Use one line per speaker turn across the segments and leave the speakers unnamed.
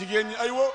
jigéen ñi ay wo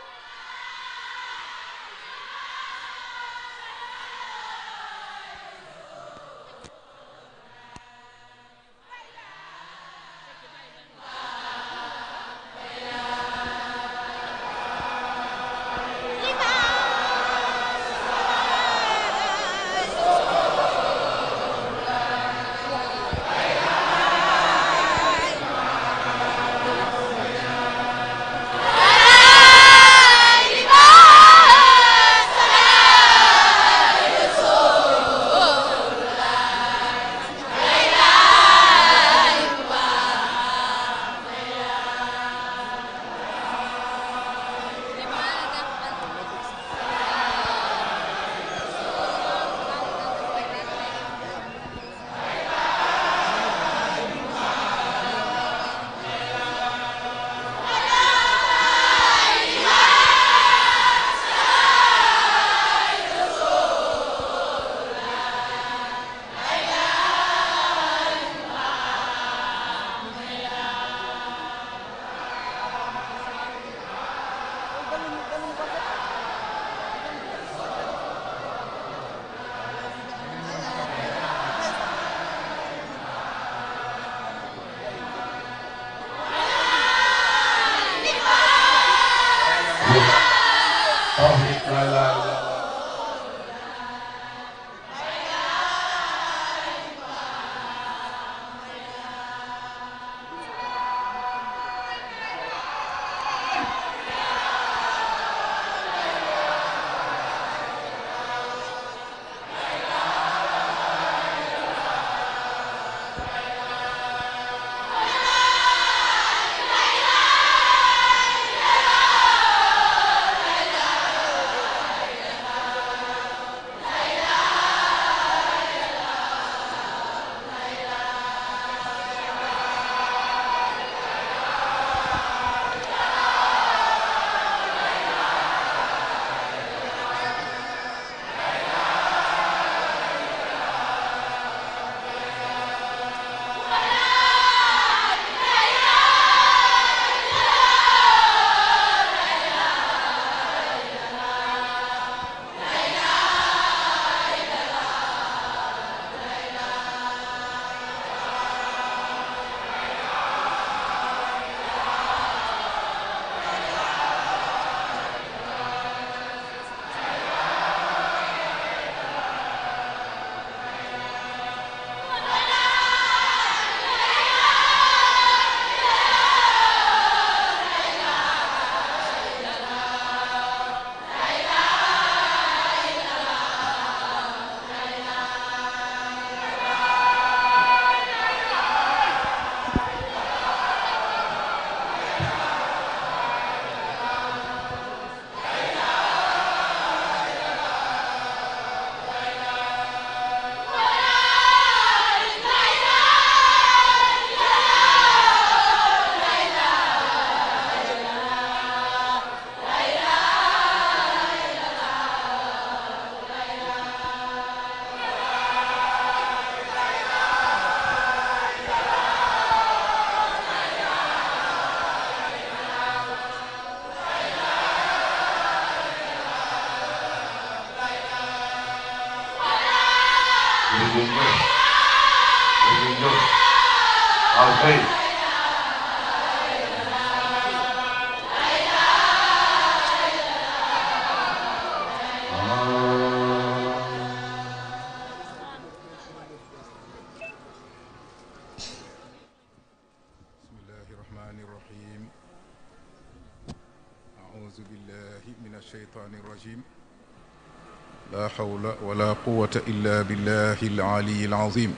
لا حول ولا قوة إلا بالله العلي العظيم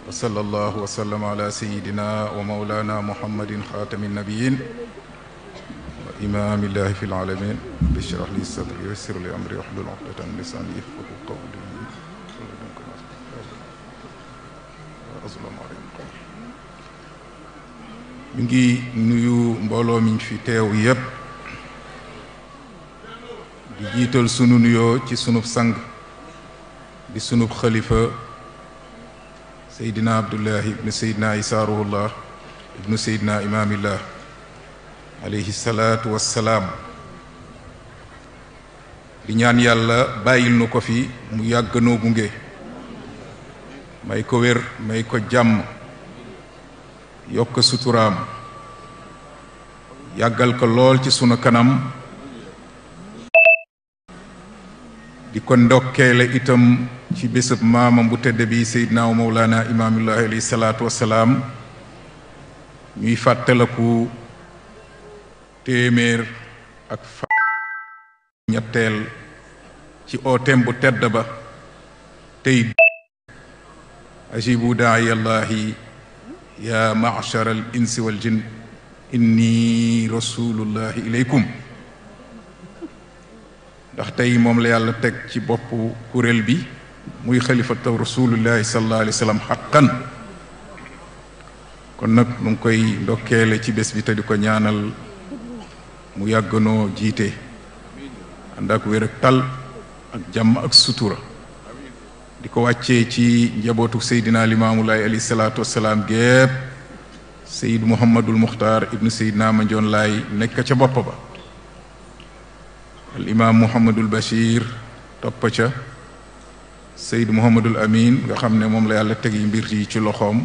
وصلى الله وسلم على سيدنا ومولانا محمد خاتم النبيين وإمام الله في العالمين بشرح لي صدري ويسر لي أمري واحلل عقدة من لساني يفقهوا قولي أظلم عليكم mi ngi nuyu mbooloo mi fi teew yépp di jiital sunu nuyoo ci sunub sang di sunub xalifa Seydina Abdullahi ibnu Seydina Isa ruhullah ibnu Seydina Imaamillah alayhi salaatu wassalaam di ñaan yàlla bàyyil nu ko fi mu yàgg noo gunge may ko wér may ko jàmm yokk suturaam yàggal ko lool ci sunu kanam di ko ndokkeele itam ci bésëb maamam bu tedd bi Seydina wa Mawlana imaamullahi alayhi salaatu wassalaam ñuy fàttaliku téeméer ak ñetteel ci ooteem bu tedd ba tey ajibu daa'iyallahi ya ma'shara al insi wal jinn inni rasulullahi ilaykum ndax tey moom la yàlla teg ci boppu kuréel bi muy xalifatu rasulullahi sallallahu alayhi wa sallam xaqan kon nag nu ngi koy ndokkeele ci bés bi te di ko ñaanal mu yàgganoo jiite ànd ak wér ak tal ak jàmm ak sutura di ko wàccee ci njabootu Seydina Limaamulaay alayhi salaatu wassalaam gépp Seyd Muhammadul Muxtaar ibnu Seydina Mandione Laay nekk ca bopp ba al imaam Muhammadul Bachir topp ca Seyd Muhammadul Amin nga xam ne moom la yàlla teg yi mbir yi ci loxoom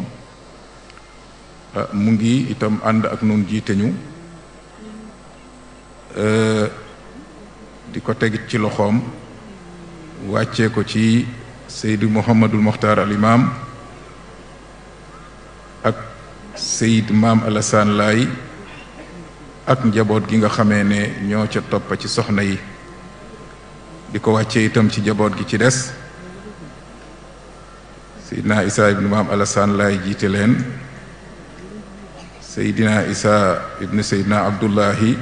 mu ngi itam ànd ak nun jiite ñu di ko tegit ci loxoom wàccee ko ci Seyd Muhammadul Muxtaar al imaam ak Seyd Maam Alassane Laay ak njaboot gi nga xamee ne ñoo ca topp ci soxna yi di ko wàccee itam ci njaboot gi ci des Seydina Isa ibnu Maam Alassane Laay jiite leen Seydina Isa ibnu Seydina Abdullahi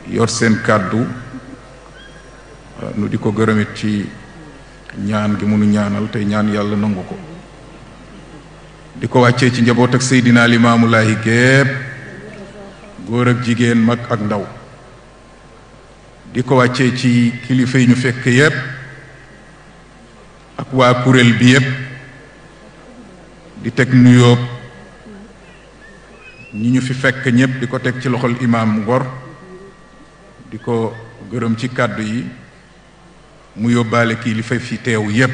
yor seen kàddu nu di ko gërëmit ci ñaan gi munu ñaanal tey ñaan yàlla nangu ko di ko wàccee ci njaboot ak Seydina Limaamulaahi gépp góor ak jigéen mag ak ndaw di ko wàccee ci kilifa yi ñu fekk yépp ak waa kuréel bi yépp di teg nuyoo ñi ñu fi fekk ñépp di ko teg ci loxol imaam Ngor di ko gërëm ci kàddu yi mu yóbbaale kilifa fi teew yépp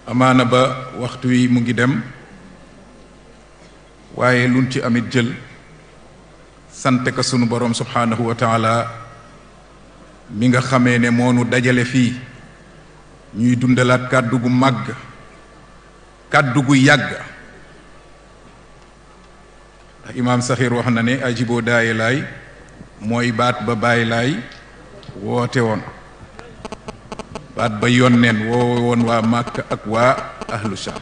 amaana ba waxtu wi mu ngi dem waaye luñ ci amit jël sante ko sunu boroom subhaanahu wa taala mi nga xamee ne moo nu dajale fii ñuy dundalaat kàddu gu màgg kàddu gu yàgg ndax imaam Saxiir wax na ne ajiboo daaye laay mooy baat ba bàyyi laay woote woon baat ba yonneen woowe woon waa Màkka ak waa ahlu Shaam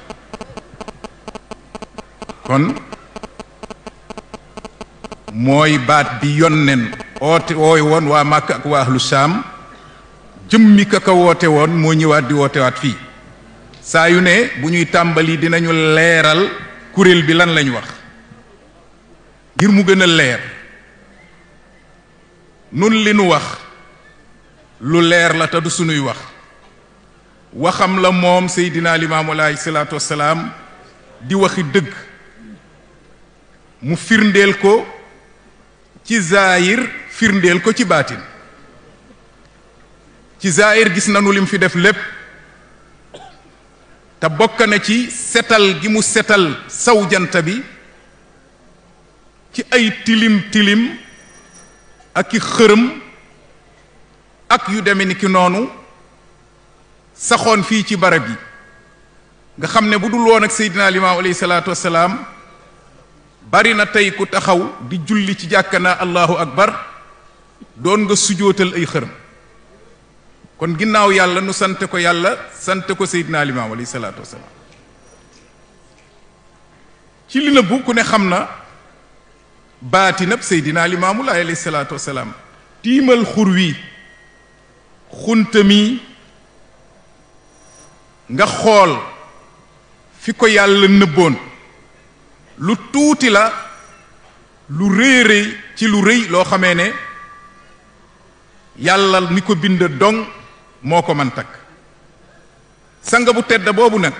kon mooy baat bi yonneen woowe woon waa Màkka ak waa ahlu Shaam jëmmi ka woote woon moo ñëwaat di wootewaat fii saa yu ne bu ñuy tàmbali dinañu leeral kuréel bi lan lañ wax ngir mu gën a leer nun li nu wax lu leer la te du sunuy wax waxam la moom Seydina Limaamu alayhi salaatu wassalaam di waxi dëgg mu firndeel ko ci zaahir firndeel ko ci baatin ci zaahir gis nanu lim fi def lépp te bokk na ci setal gi mu setal saw jant bi ci ay tilim tilim ak i xërëm ak yu deme ni ki noonu saxoon fii ci barab yi nga xam ne bu dul woon ak Seydina Limaamu alayhi salaatu wassalaam bari na tey ku taxaw di julli ci jàkkanaa allahu akbar doon nga sujootal ay xërëm kon ginnaaw yàlla nu sante ko yàlla sante ko Seydina Limaamu alayhi salaatu wassalaam ci li nëbbu ku ne xam na baatinab Seydina Limaamu alayhi salaatu wassalaam tiimal xur wi xuntami nga xool fi ko yàlla nëbboon lu tuuti la lu rëy rëy ci lu rëy loo xamee ne yàlla mi ko bind dong moo ko man takk sanga bu tedd boobu nag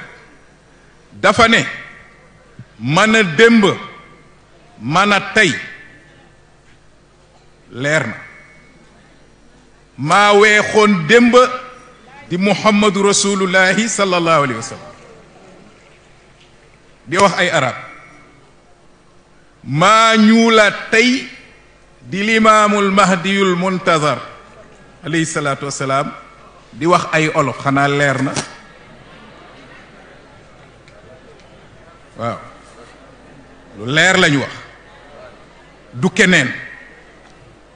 dafa ne mën a démb mana tey leer na maa weexoon démb di muhammadu rasulullahi sallallahu alayhi wa sallam di wax ay arab maa ñuula tey di limaamul mahdiyul muntazar alayhi salaatu wasalaam di wax ay olof xanaa leer na waaw lu leer lañu wax du keneen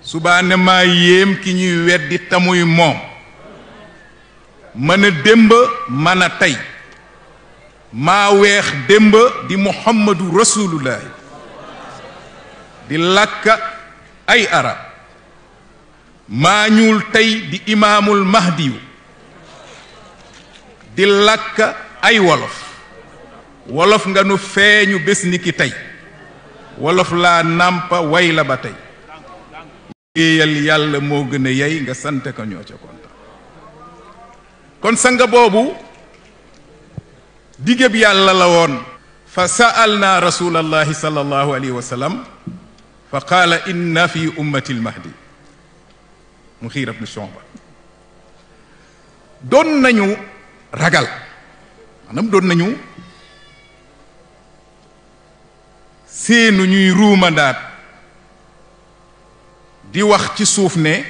subaa ne maa yéem ki ñuy weddi tamuy moom mën a démb mën a tey maa weex démb di muhammadu rasulullahi di làkk ay arab maa ñuul tey di imaamul mahdiyu di làkk ay wolof wolof nga nu feeñu bés ni ki tey wolof laa nàmpa way la ba tey yéeyal yàlla moo gën a yey nga sant ko ñoo ca kontaan kon sanga boobu digéb yàlla la woon fa sa'alna rasulallahi sallallahu alayhi wa sallam fa qaala inna fi ummati almahdi Mughira ibn Shu'ba doon nañu ragal maanaam doon nañu seenu ñuy ruumandaat di wax ci suuf ne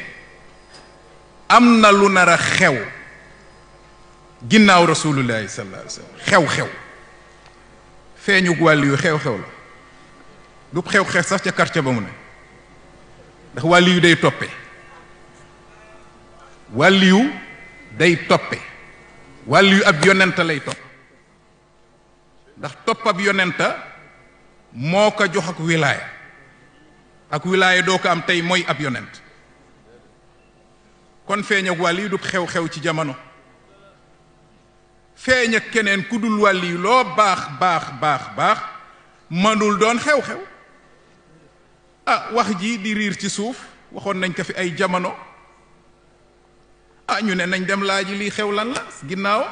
am na lu nar a xew ginnaaw rasulullahi sallallahu alayhi wa sallam xew-xew feeñu wàll yu xew-xew la du xew-xew sax ca quartier ba mu ne ndax wàll yu day toppe wàll yu day toppe wàll yu ab yonenta lay topp ndax topp ab yonenta moo ko jox ak wilaaya doo ko am tey mooy ab yonent kon feeñ ak wàll yi du xew-xew ci jamono feeñ ak keneen ku dul wàll yi loo baax mënul doon xew-xew wax ji di riir ci suuf waxoon nañ ko fi ay jamono ñu ne nañ dem laaj lii xew lan la ginnaaw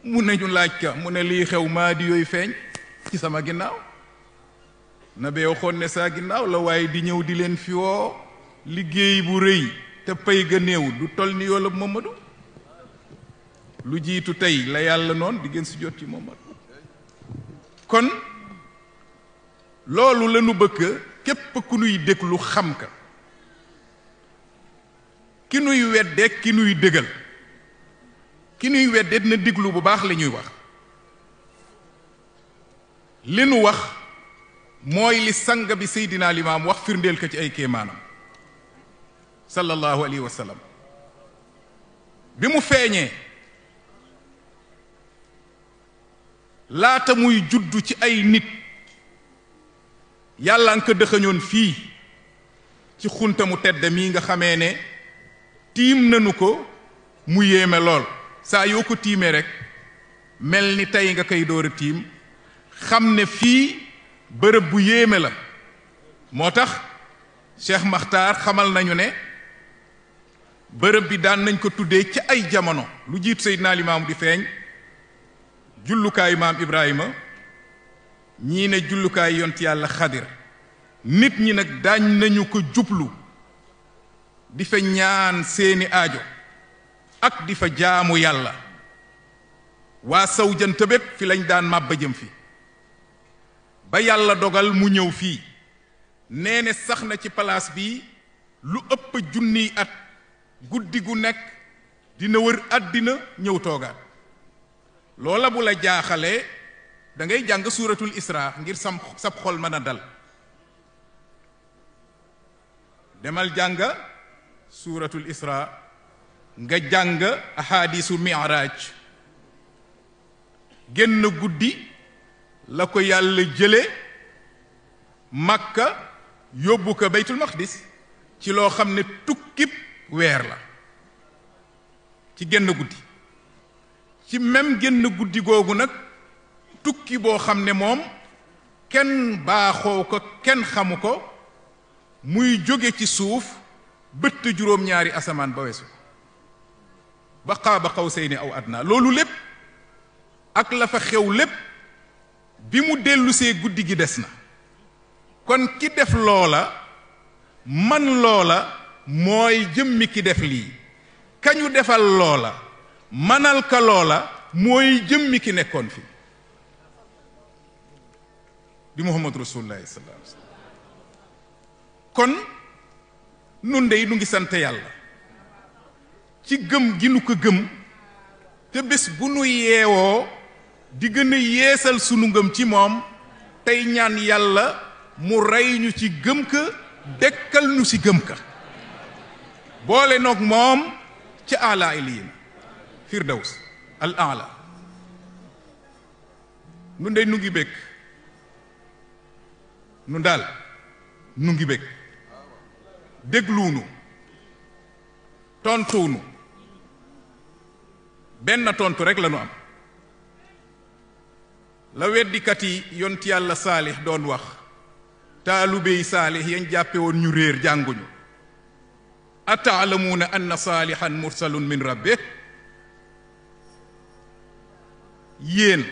mu ne ñu laaj ka mu ne lii xew maa di yooyu feeñ ci sama ginnaaw na bee waxoon ne saa ginnaaw la waaye di ñëw di leen fi woo liggéey bu rëy te pay ga néew du toll ni yoolab Mamadu lu jiitu tey la yàlla noonu di gën si jot ci Mamadu kon loolu lañu bëgg képp ku nuy déglu xam ka ki nuy wedde ki nuy dëgal ki nuy wedde na déglu bu baax la ñuy wax li nu wax mooy li sang bi Seydina Limaam wax firndeel ko ci ay kéemaanam sallallahu alayhi wa sallam bi mu feeñee laata muy juddu ci ay nit yàlla nga ko dëxañoon fii ci xunta mu tedd mii nga xamee ne tiim nanu ko mu yéeme lool saa yoo ko tiimee rek mel ni tey nga koy door a tiim xam ne fii bërëb bu yéeme la moo tax Cheikh Makhtar xamal nañu ne bërëb bi daan nañ ko tuddee ci ay jamono lu jiitu Seydina Limaamu di feeñ jullukaayu maam Ibrahima ñii ne jullukaayu yont yàlla Xadir nit ñi nag daañ nañu ko jublu di fa ñaan seeni aajo ak di fa jaamu yàlla waa saw jant bépp fi lañ daan màbba jëm fi ba yàlla dogal mu ñëw fii nee ne sax na ci palaas bi lu ëpp junniy at guddi gu nekk dina wër àddina ñëw toogaat loola bu la jaaxalee da ngay jàng suuratul Isra ngir sab xol mën a dal demal jàng suuratul Isra nga jàng ahadisu mi'raj génn guddi la ko yàlla jële Makka yóbbu ko Baytul Maqdis ci loo xam ne tukkib weer la ci génn guddi ci même génn guddi googu nag tukki boo xam ne moom kenn baaxoo ko kenn xamu ko muy jóge ci suuf bëtt juróom-ñaari asamaan ba weesu ba qaaba qawsayni aw adna loolu lépp ak la fa xew lépp bi mu dellusee guddi gi des na kon ki def loola man loola mooy jëmmi ki def lii kañu defal loola manal ka loola mooy jëmmi ki nekkoon fi di muhammadu rasulullahi sallallahu alayhi wasallam kon nun dey nu ngi sant yàlla ci gëm gi nu ko gëm te bés bu nu yeewoo di gën a yeesal sunu ngëm ci moom tey ñaan yàlla mu rey ñu ci gëm ka dekkal nu ci gëm ka boole noog moom ci ala iliyin firdaws al ala nu ndey nu ngi békk nu daal nu ngi békk dégluunu tontuunu benn tontu rek la nu am la weddikat yi yonti yàlla saalix doon wax taalubéy saalix yañ jàppe woon ñu réer jànguñu ataalamuuna anna saalixan mursalun min rabbih yéen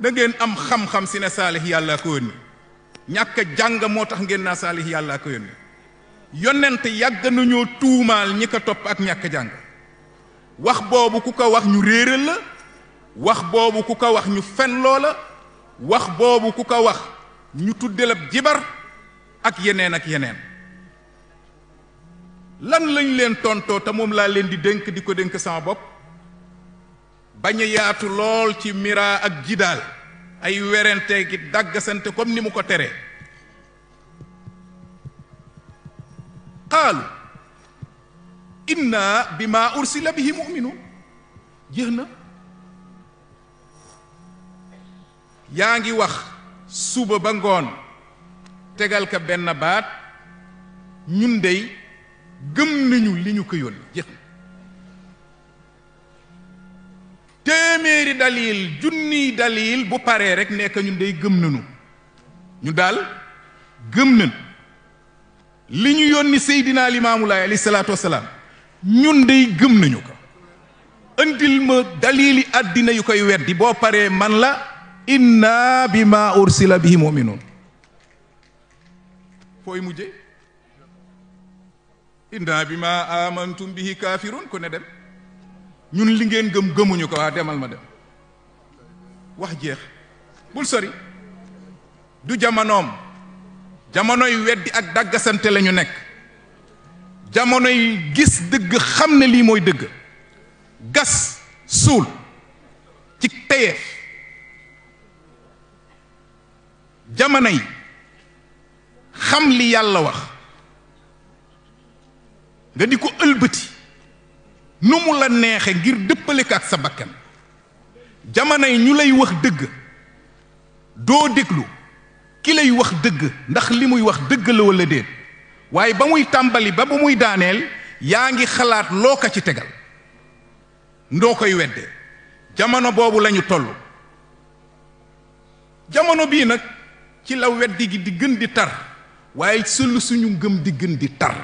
da ngeen am xam-xam si ne saalix yàlla ko yónni ñàkk jàng moo tax ngeen naa saalix yàlla ko yónni yonent yàgg nañoo tuumaal ñi ko topp ak ñàkk jàng wax boobu ku ko wax ñu réeral la wax boobu ku ko wax ñu fen loola wax boobu ku ko wax ñu tuddelab jibar ak yeneen lan lañ leen tontoo te moom laa leen di dénk di ko dénk sama bopp bañ a yaatu lool ci mira ak jidaal ay werante gi dàggasante comme ni mu ko teree qaalu inna bima ursila bihi mu'minun jeex na yaa ngi wax suba ba ngoon tegal ka benn baat ñun dey gëm nañu li ñu ko yónni jeex na téeméeri dalil junniy dalil bu paree rek nekk ñun dey gëm nañu ñu daal gëm nañu li ñu yónni Seydina Limaamu Laay alayhi salaatu wasalaam ñun dey gëm nañu ko andil ma dalili àddina yu koy weddi boo paree man la inna bima ursila bihi mu'minun fooy mujje inna bima amantum bihi kafirun ku ne dem ñun li ngeen gëm gëmuñu ko waa demal ma dem wax jeex bul sori du jamonoom jamonoy weddi ak dàggasante lañu nekk jamonoy gis dëgg xam ne lii mooy dëgg gas suul ci teyeef jamono yi xam li yàlla wax nga di ko ëlbati nu mu la neexe ngir dëppale ko ak sa bakkan jamono yi ñu lay wax dëgg doo déglu ki lay wax dëgg ndax li muy wax dëgg la walla déet waaye ba muy tàmbali ba muy daaneel yaa ngi xalaat loo ko ci tegal ndoo koy weddee jamono boobu lañu toll jamono bii nag ci la weddi gi di gën di tar waaye sulu suñu ngëm di gën di tar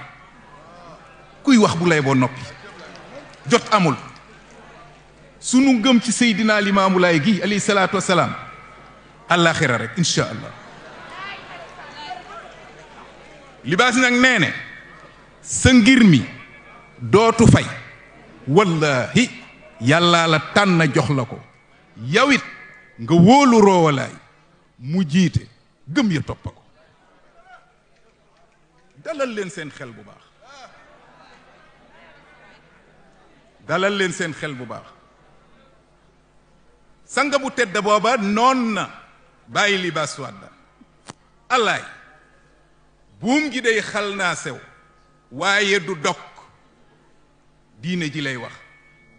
kuy wax bu lay boo noppi jot amul sunu ngëm ci Seydina Limaamu Laay gi alayhi salaatu wasalaam àllaaxira rek insha allah libaas nag nee ne sa ngir mi dootu fay wallahi yàllaa la tànn jox la ko yawit nga wóolu roowalaay mu jiite gëm ya toppa ko dalal leen seen xel bu baax dalal leen seen xel bu baax sanga bu tedd booba noon na bàyyi libaas wadda allaay buum gi day xal naa sew waaye du dog diine ji lay wax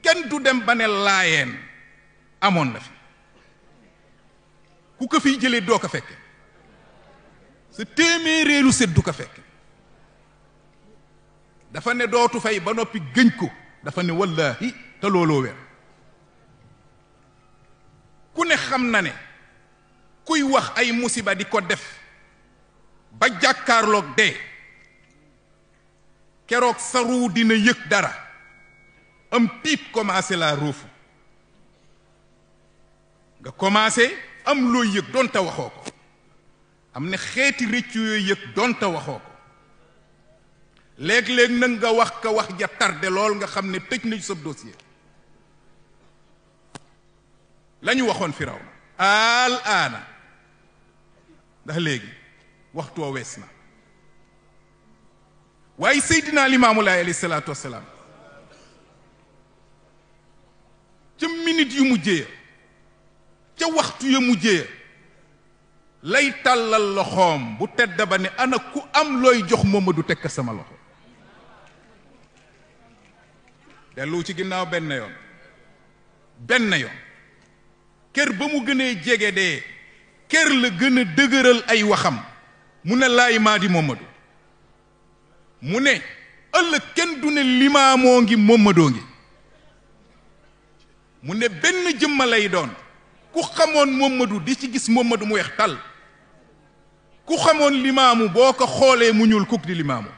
kenn du dem ba ne laayeen amoon na fi ku ko fiy jëlee doo ko fekke sa téeméeréelu set du ko fekke dafa ne dootu fay ba noppi gëñ ko dafa ne wallaahi te looloo weer ku ne xam na ne kuy wax ay musiba di ko def ba jàkkaarloog dee keroog sa ruu dina yëg dara am tiit commencé laa ruufu nga commencé am looy yëg doonte waxoo ko am na xeeti rëccu yooyu yëg donte waxoo ko léeg-léeg nag nga wax ka wax ja tardé lool nga xam ne tëj nañu sa dossier la ñu waxoon Firawna al aana ndax léegi waxtu wa wees na waaye Seydina Limaamu Laay alayhi salaatu wassalaam ca minute yu mujjee ca waxtu yu mujjee lay tàllal loxoom bu tedd ba ne ana ku am looy jox Mamadu tekk sama loxo dellu ci ginnaaw benn yoon kër ba mu gënee jege dee kër la gën a dëgëral ay waxam mu ne laay maa di Mamadu mu ne ëllëg kenn du ne limaamoo ngi Mamadoo ngi mu ne benn jëmma lay doon ku xamoon Mamadu di ci gis Mamadu mu weex tal ku xamoon limaamu boo ko xoolee mu ñuul kuk di limaamu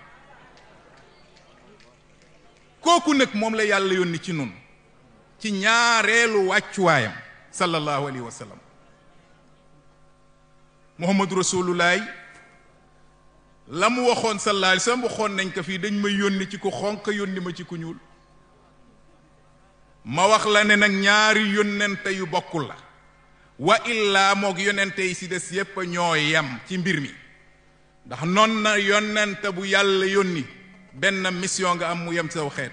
kooku nag moom la yàlla yónni ci nun ci ñaareelu wàccuwaayam sallallahu alayhi wa sallam muhammadu rasulullahi la mu waxoon sallallahu alayhi wa sallam waxoon nañ ko fii dañ may yónni ci ku xonq yónni ma ci ku ñuul ma wax la ne nag ñaari yónnente yu bokkul la wa illaa moog yonente yi si des yépp ñoo yem ci mbir mi ndax noon na yonente bu yàlla yónni benn mission nga am mu yem saw xeet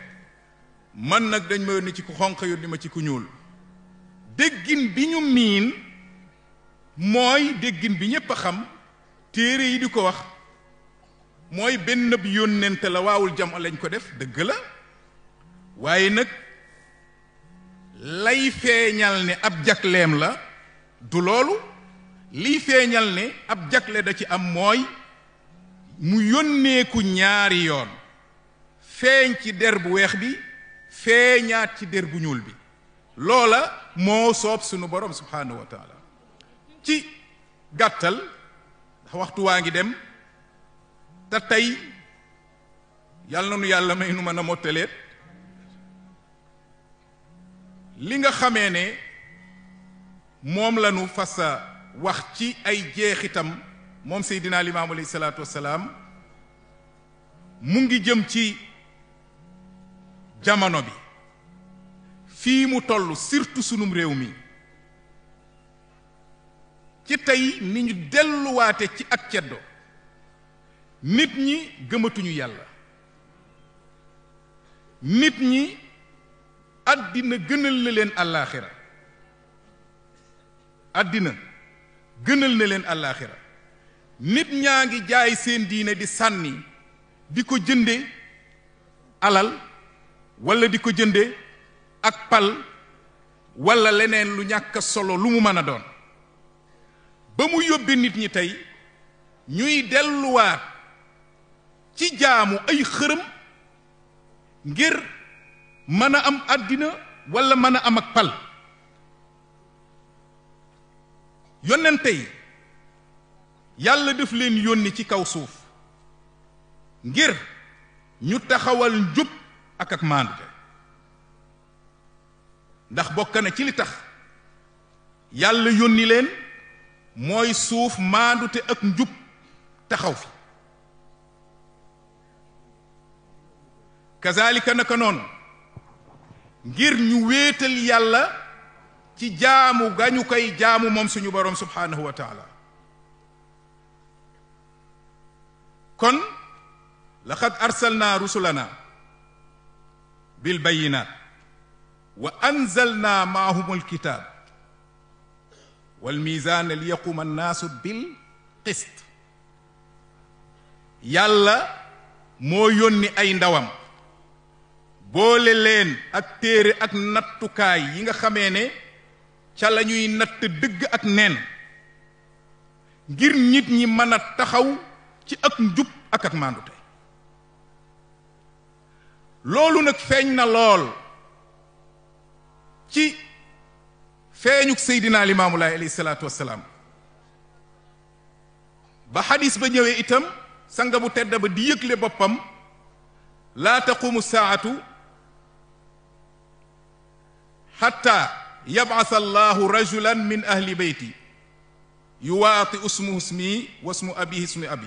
man nag dañ ma yónni ci ku xonq yónni ma ci ku ñuul déggin bi ñu miin mooy déggin bi ñépp a xam téere yi di ko wax mooy benn bi yónnente la waawul jam lañ ko def dëgg la waaye nag lay feeñal ne ab jakleem la du loolu liy feeñal ne ab jakle da ci am mooy mu yónneeku ñaari yoon feeñ ci der bu weex bi feeñaat ci der bu ñuul bi loola moo soob sunu borom subhaanahu wa taala ci gàttal ndax waxtu waa ngi dem te tey yàlla na nu yàlla may nu mën a mottaleet li nga xamee ne moom la nu fasa wax ci ay jeexitam moom Seydina Limaamu alayhi salaatu wassalaam mu ngi jëm ci jamono bi fii mu toll surtout sunum réew mi ci tey ni ñu delluwaate ci ak ceddo nit ñi gëmatuñu yàlla nit ñi àddina gënal na leen àllaaxira àddina gënal na leen àllaaxira nit ñaa ngi jaay seen diine di sànni di ko jënde alal walla di ko jënde ak pal walla leneen lu ñàkk solo lu mu mën a doon ba mu yóbbe nit ñi tey ñuy delluwaat ci jaamu ay xërëm ngir mën a am àddina walla mën a am ak pal yonente yi yàlla def leen yónni ci kaw suuf ngir ñu taxawal njub ak maandute ndax bokk na ci li tax yàlla yónni leen mooy suuf maandute ak njub taxaw fi kazalika naka noonu ngir ñu wéetal yàlla ci jaamu gañu koy jaamu moom suñu boroom subhaanahu wa taala kon laqad arsalna rusulana bil bayinat wa anzalna maahum alkitab wal mizan li yaquma annaasu bil qist yàlla moo yónni ay ndawam boole leen ak téere ak nattukaay yi nga xamee ne ca la ñuy natt dëgg ak neen ngir nit ñi mën a taxaw ci ak njub ak maandute loolu nag feeñ na lool ci feeñuk Seydina Limaamu Laay alayhi salaatu wassalaam ba xadis ba ñëwee itam sanga bu tedd ba di yëgle boppam laa taqumu saatu xatta yab'asa allahu rajulan min ahli beyti yuwaati ismuhu ismi wa ismu abihi ismi abi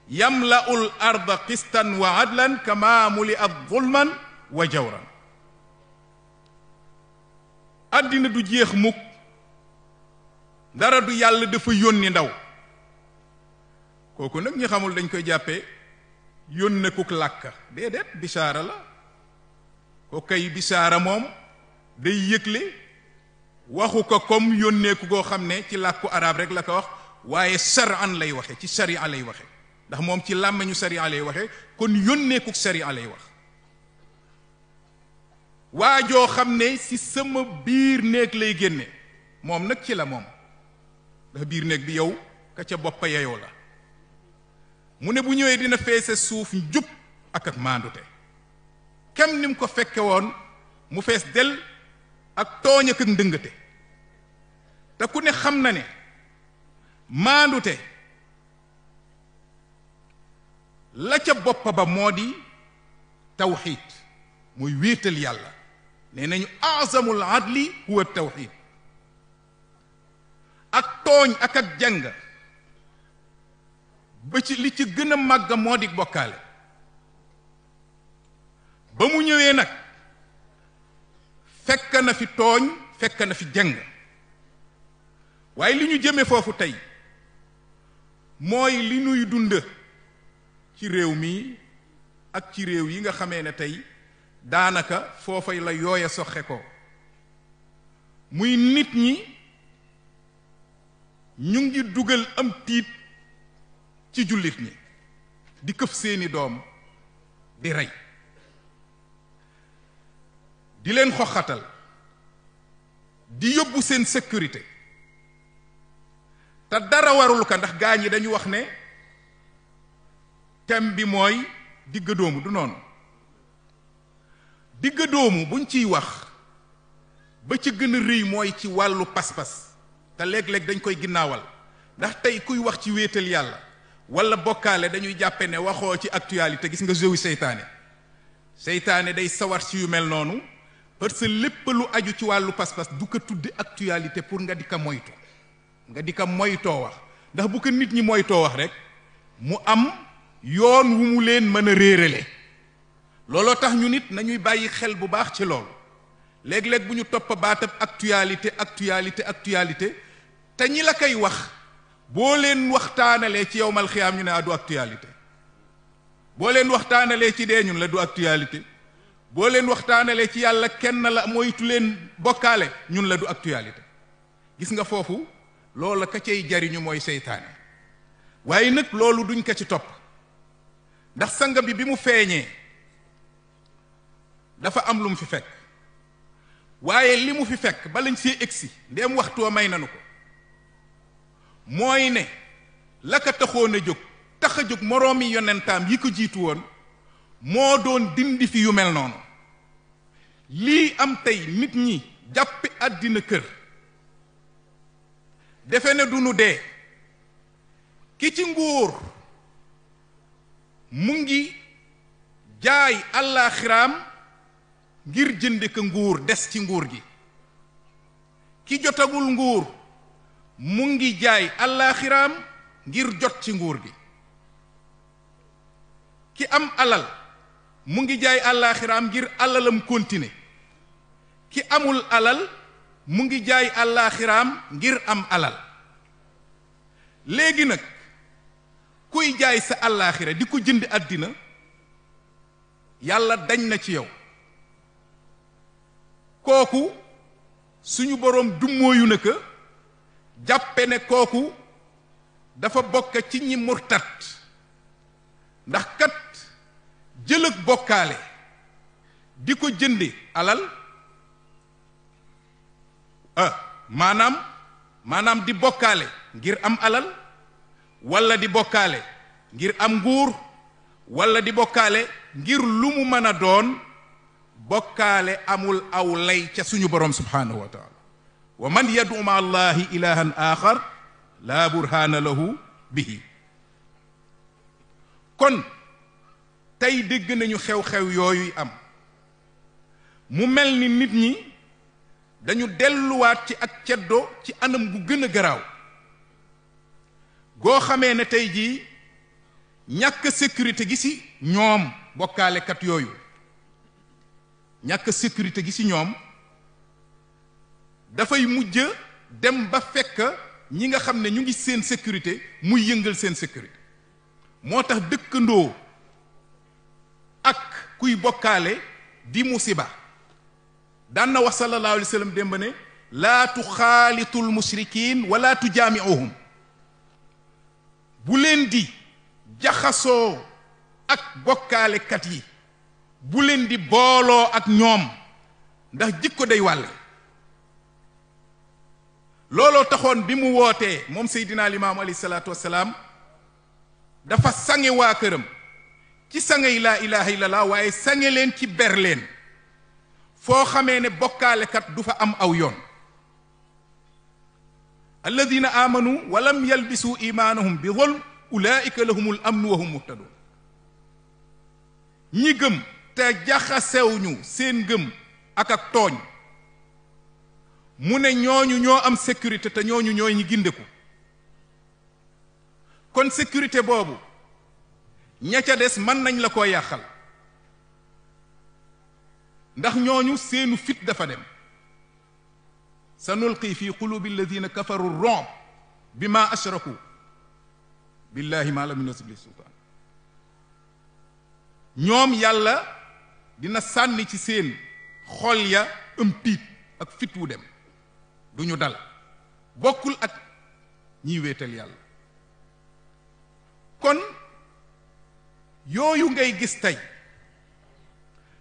yamla'ul arda qistan wa adlan kama muli'at zulman wa jawran àddina du jeex mukk dara du yàlla dafa yónni ndaw kooku nag ñi xamul dañ koy jàppee yónne kuk làkka déedéet bisaara la ko kay bisaara moom day yëgle waxu ko comme yónneeku goo xam ne ci làkku arab rek la ko wax waaye shar'an lay waxe ci sharia lay waxe ndax moom ci làmmiñu sharia lay waxe kon yónneekuk sharia lay wax waa joo xam ne ci sama biir néeg lay génne moom nag ci la moom ndax biir néeg bi yow ka ca boppa yeyoo la mu ne bu ñëwee dina feese suuf njub ak maandute kem ni mu ko fekke woon mu fees del ak tooñ ak ndëngate te ku ne xam na ne maandute la ca boppa ba moo di tawxiid muy wéetal yàlla nee nañu azamul adli huwa tawxiid ak tooñ ak jàng ba ci li ci gën a màgg moo di bokkaale ba mu ñëwee nag fekk na fi tooñ fekk na fi jàng waaye li ñu jëme foofu tey mooy li nuy dund ci réew mi ak ci réew yi nga xamee ne tey daanaka foofay la yooya soxe ko muy nit ñi ñu ngi dugal am tiit ci jullit ñi di këf seeni doom di rey di leen xoxatal di yóbbu seen sécurité te dara warul ko ndax gaa ñi dañu wax ne thème bi mooy digg doomu du noonu digg doomu buñ ciy wax ba ci gën a rëy mooy ci wàllu pas-pas te léeg-léeg dañ koy ginnaawal ndax tey kuy wax ci wéetal yàlla wala bokkaale dañuy jàppe ne waxoo ci actualité gis nga jëwi seytaane day sawar ci yu mel noonu parce que lépp lu aju ci wàllu pas-pas du ko tuddi actualité pour nga di ko moytu nga di ko moytoo wax ndax bu ko nit ñi moytoo wax rek mu am yoon wu mu leen mën a réerale looloo tax ñu nit nañuy bàyyi xel bu baax ci loolu léeg-léeg bu ñu topp baatab actualité te ñi la koy wax boo leen waxtaanalee ci yowmal xiyaam ñu ne du actualité boo leen waxtaanalee ci dee ñun la du actualité boo leen waxtaanalee ci yàlla kenn la moytu leen bokkaale ñun la du actualité gis nga foofu loola ka cay jariñu mooy seytaane waaye nag loolu duñ ko ci topp ndax sanga bi mu feeñee dafa am lu mu fi fekk waaye li mu fi fekk ba lañ see egsi ndéem waxtu may nanu ko mooy ne la ko taxoon a jóg tax a jóg moroomi yonentaam yi ko jiitu woon moo doon dindi fi yu mel noonu lii am tey nit ñi jàppi àddina kër defe ne du nu dee ki ci nguur mu ngi jaay àllaaxiraam ngir jënde ko nguur des ci nguur gi ki jotagul nguur mu ngi jaay àllaaxiraam ngir jot ci nguur gi ki am alal mu ngi jaay àllaaxiraam ngir alalam continuer ki amul alal mu ngi jaay àllaaxiraam ngir am alal léegi nag kuy jaay sa àllaaxira di ko jënd àddina yàlla dañ na ci yow kooku suñu boroom dummóoyu na ko jàppe ne kooku dafa bokk ci ñi murtat ndax kat jël ak bokkaale di ko jënde alal maanaam di bokkaale ngir am alal walla di bokkaale ngir am nguur walla di bokkaale ngir lu mu mën a doon bokkaale amul aw lay ca suñu boroom subhaanahu wa taala wa man yad'u ma allahi ilahan axar laa burhaana lahu bihi kon tey dégg nañu xew-xew yooyu am mu mel ni nit ñi dañu delluwaat ci ak ceddo ci anam gu gën a garaaw goo xamee ne tey jii ñàkk sécurité gi ci ñoom bokkaalekat yooyu ñàkk sécurité gi ci ñoom dafay mujj dem ba fekk ñi nga xam ne ñu ngi seen sécurité muy yëngal seen sécurité moo tax dëkkandoo ak kuy bokkaale di musiba daan na wax sallallahu alayhi wa sallam démb ne laa tuxaalitul mushrikin wala tujaamiuhum bu leen di jaxasoo ak bokkaalekat yi bu leen di booloo ak ñoom ndax jikko day wàlle looloo taxoon bi mu wootee moom seydina limaam alayhi salaatu wassalaam dafa sange waa këram ci sangay laa ilaha illallah waaye sange leen ci ber leen foo xamee ne bokkaalekat du fa am aw yoon alladina amanu wa lam yalbisu imaanahum bi zulm ulaika lahumul amnu wa hum muhtadun ñi gëm te jaxasewuñu seen gëm ak tooñ mu ne ñooñu ñoo am sécurité te ñooñu ñooy ñi gindeku kon sécurité boobu ña ca des mën nañ la ko yàqal ndax ñooñu seenu fit dafa dem sa nulqi fi qulubi alladina kafaru ar-ru'b bima ashraku billahi ma lam yunzil bihi sultaan ñoom yàlla dina sànni ci seen xol ya tiit ak fit wu dem duñu dal bokkul ak ñiy wéetal yàlla kon yooyu ngay gis tey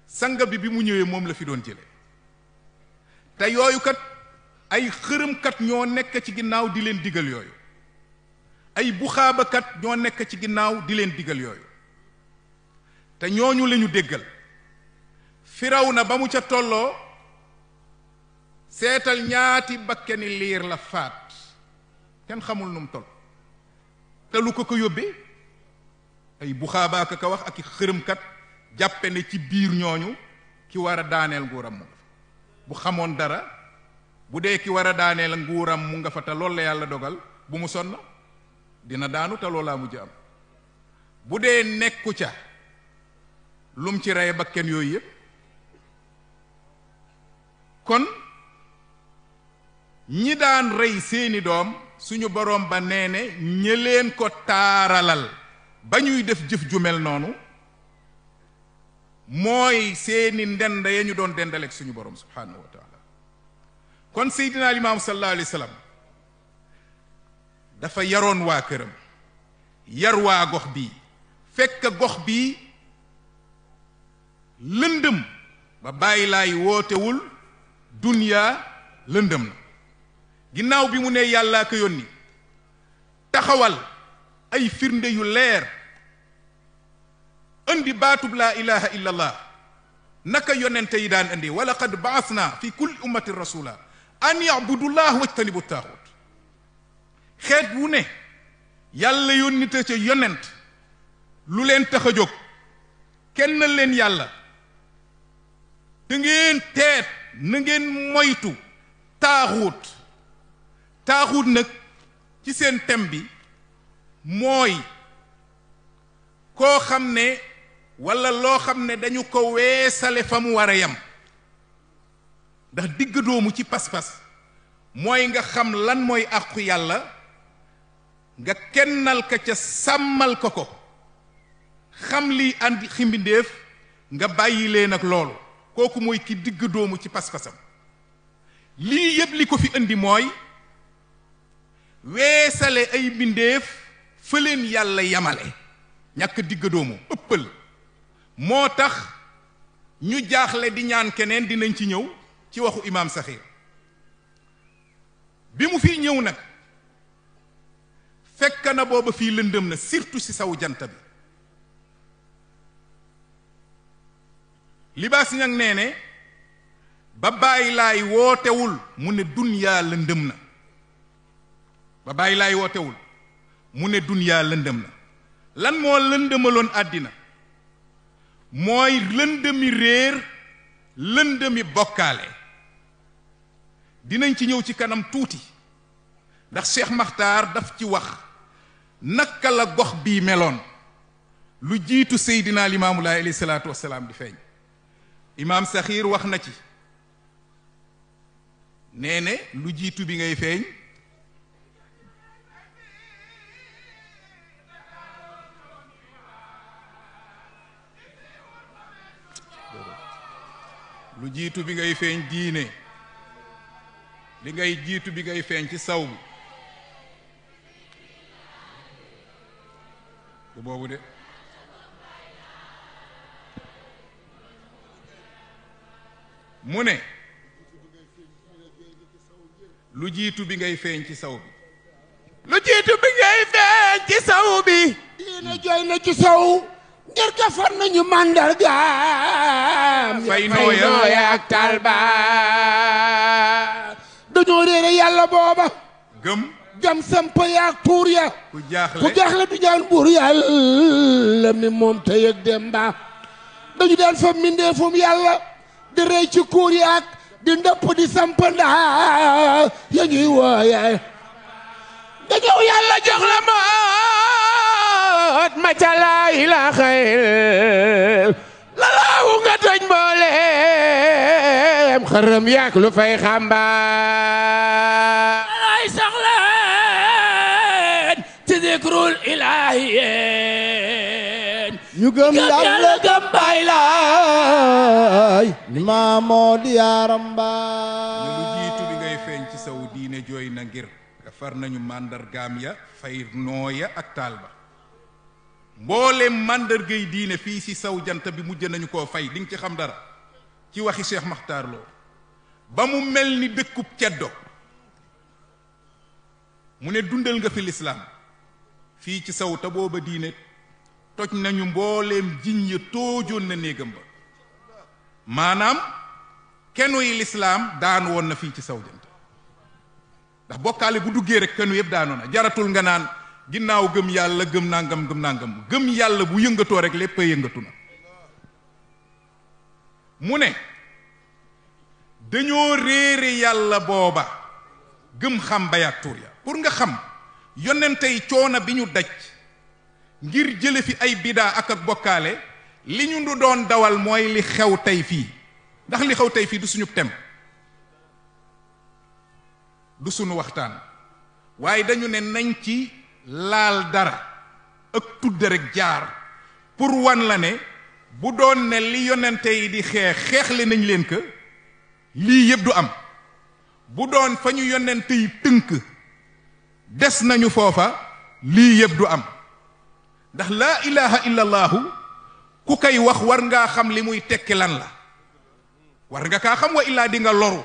sanga bi mu ñëwee moom la fi doon jële te yooyu kat ay xërëmkat ñoo nekk ci ginnaaw di leen digal yooyu ay buxaabakat ñoo nekk ci ginnaaw di leen digal yooyu te ñooñu lañu déggal Firawna ba mu ca tolloo seetal ñaati bakkeni liir la faat kenn xamul nu mu toll te lu ko yóbbee ay buxaabaaka ka wax ak i xërëmkat jàppe ne ci biir ñooñu ki war a daaneel nguuram mu nga fa bu xamoon dara bu dee ki war a daaneel nguuram mu nga fa te loolu la yàlla dogal bu mu sonn dina daanu te loolaa mujj am bu dee nekku ca lum ci rey bakken yooyu yépp kon ñi daan rey seeni doom suñu boroom ba nee ne ñi leen ko taaralal ba ñuy def jëf ju mel noonu mooy seeni ndend ya ñu doon dendaleek suñu boroom subhaanahu wa taala kon seydina limaam sallallahu alayhi wa sallam dafa yaroon waa këram yar waa gox bii fekk gox bii lëndëm ba bàyyi laay wootewul duniyaa lëndëm na ginnaaw bi mu ne yàllaa ko yónni taxawal ay firnde yu leer indi baatub laa ilaha illa allah naka yonente yi daan indi wa laqad baasna fi kulli ummatin rasula an yabudullah wajtanibu taaxut xeet wu ne yàlla yónni te ca yonent lu leen tax a jóg kenn leen yàlla te ngeen teet na ngeen moytu taaxut taaxut nag ci seen thème bi mooy koo xam ne walla loo xam ne dañu ko weesale fa mu war a yam ndax digg doomu ci pas-pas mooy nga xam lan mooy àqu yàlla nga kennal ka ca sàmmal ko ko xam lii andi ximbindéef nga bàyyi leen ak loolu kooku mooy ki digg doomu ci pas-pasam lii yépp li ko fi indi mooy weesale ay mbindéef fa leen yàlla yamale ñàkk digg doomu ëppal moo tax ñu jaaxle di ñaan keneen dinañ ci ñëw ci waxu imaam Saxiir bi mu fi ñëw nag fekk na booba fii lëndëm na surtout ci saw jant bi libaas ñag nee ne ba bàyyi laay wootewul mu ne dunyaa lëndëm na ba bàyyi laay wootewul mu ne dunyaa lëndëm na lan moo lëndëmaloon àddina mooy lëndëmi réer lëndëmi bokkaale dinañ ci ñëw ci kanam tuuti ndax Cheikh Makhtar daf ci wax naka la gox bii meloon lu jiitu Seydina Limaamu Laay alayhi salaatu wassalaam di feeñ imaam Saxiir wax na ci nee ne lu jiitu bi ngay feeñ lu jiitu bi ngay feeñ diine li ngay jiitu bi ngay feeñ ci saw bu boobu de mu ne lu jiitu bi ngay feeñ ci saw bi lu jiitu bi ngay feeñ ci saw bi
diine jooy na ci saw ngir ka far nañu màndargaam
fay nooya
ak talba dañoo réere yàlla booba gëm samp yaak tuur ya
ku jaaxle
du jaan buur yàlla mi moom tey ak demba dañu daan fa mindeefum yàlla di rey ci kuur yaak di ndëpp di samp ndaa ya ñuy wooye dañëw yàlla jox la moot ma ca laa ilaaha lalaahu nga toj mbooleem xërëm yaak lu fay xambaar ay soxleen ci zikrul ilaahiyeen ñu gëm yàlla gëm bay laay maamoo di yaaram baay
lu jiitu bi ngay feeñ ci saw diine jooy na ngir far nañu màndargaam ya fay nooya ak taal ba mboolem màndargay diine fii si saw jant bi mujj nañu koo fay di nga ci xam dara ci waxi Cheikh Makhtar Lo ba mu mel ni dëkkub ceddo mu ne dundal nga fi lislaam fii ci saw te booba diine toj nañu mbooleem jiñ ya toojoon na néegam ba maanaam kenuy lislaam daan woon na fii ci saw jant ndax bokkaale bu duggee rek kenu yëpp daanoona jaratul nga naan ginnaaw gëm yàlla gëm nangam gëm yàlla bu yëngatoo rek lépp a yëngatu na mu ne dañoo réere yàlla booba gëm xam bayaak tuur ya pour nga xam yonentey coono bi ñu daj ngir jële fi ay bidaa ak bokkaale li ñu du doon dawal mooy li xew tey fii ndax li xew tey fii du suñu tem du sunu waxtaan waaye dañu ne nañ ci laal dara ak tudd rek jaar pour wan la ne bu doon ne li yonente yi di xeexle nañ leen ko lii yëpp du am bu doon fa ñu yonente yi tënk des nañu foofa lii yëpp du am ndax laa ilaha illa allaahu ku koy wax war ngaa xam li muy tekki lan la war nga kaa xam wa illaa di nga loru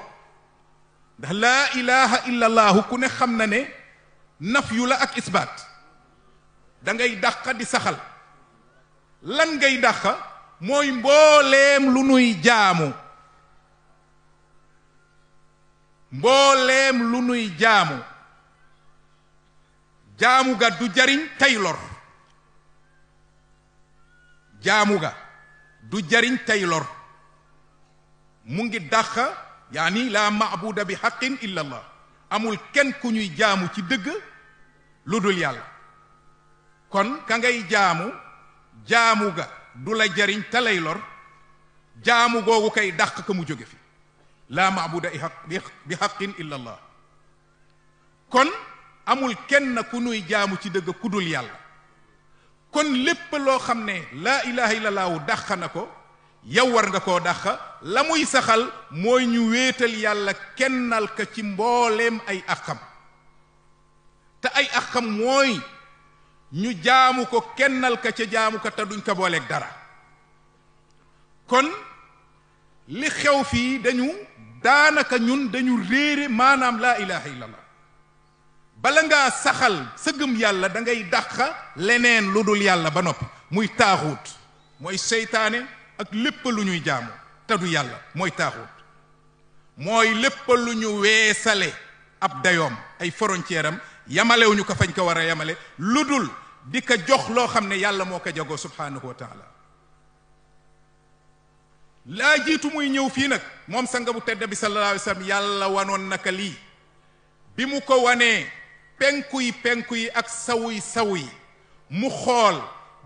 ndax laa ilaha illa allaahu ku ne xam na ne nafyu la ak isbaat da ngay dàq di saxal lan ngay dàq mooy mbooleem lu nuy jaamu mbooleem lu nuy jaamu jaamu ga du jariñ tey lor jaamu ga du jariñ tey lor mu ngi dàq yaani laa maabuda bi xaqin illa allah amul kenn ku ñuy jaamu ci dëgg lu dul yàlla kon ka ngay jaamu jaamu ga du la jariñ te lay lor jaamu googu kay dàq ka mu jóge fi laa maabuda bi xaqin illa allah kon amul kenn ku nuy jaamu ci dëgg ku dul yàlla kon lépp loo xam ne laa ilaha illallahu dàq na ko yow war nga koo dàq la muy saxal mooy ñu wéetal yàlla kennal ka ci mbooleem ay àqam te ay àqam mooy ñu jaamu ko kennal ka ca jaamu ko te duñ ko booleeg dara kon li xew fii dañu daanaka ñun dañu réere maanaam laa ilaha illallah bala ngaa saxal sa gëm yàlla da ngay dàq leneen lu dul yàlla ba noppi muy taaxuut mooy seytaane ak lépp lu ñuy jaamu te du yàlla mooy taaxuut mooy lépp lu ñu weesale ab dayoom ay frontière am yamalewuñu ko fañ ko war a yamale lu dul di ko jox loo xam ne yàlla moo ko jagoo subhaanahu wa taala laa jiitu muy ñëw fii nag moom sanga bu tedd bi sallallahu alayhi wa sallam yàlla wanoon naka lii bi mu ko wanee penku yi ak sawu yi mu xool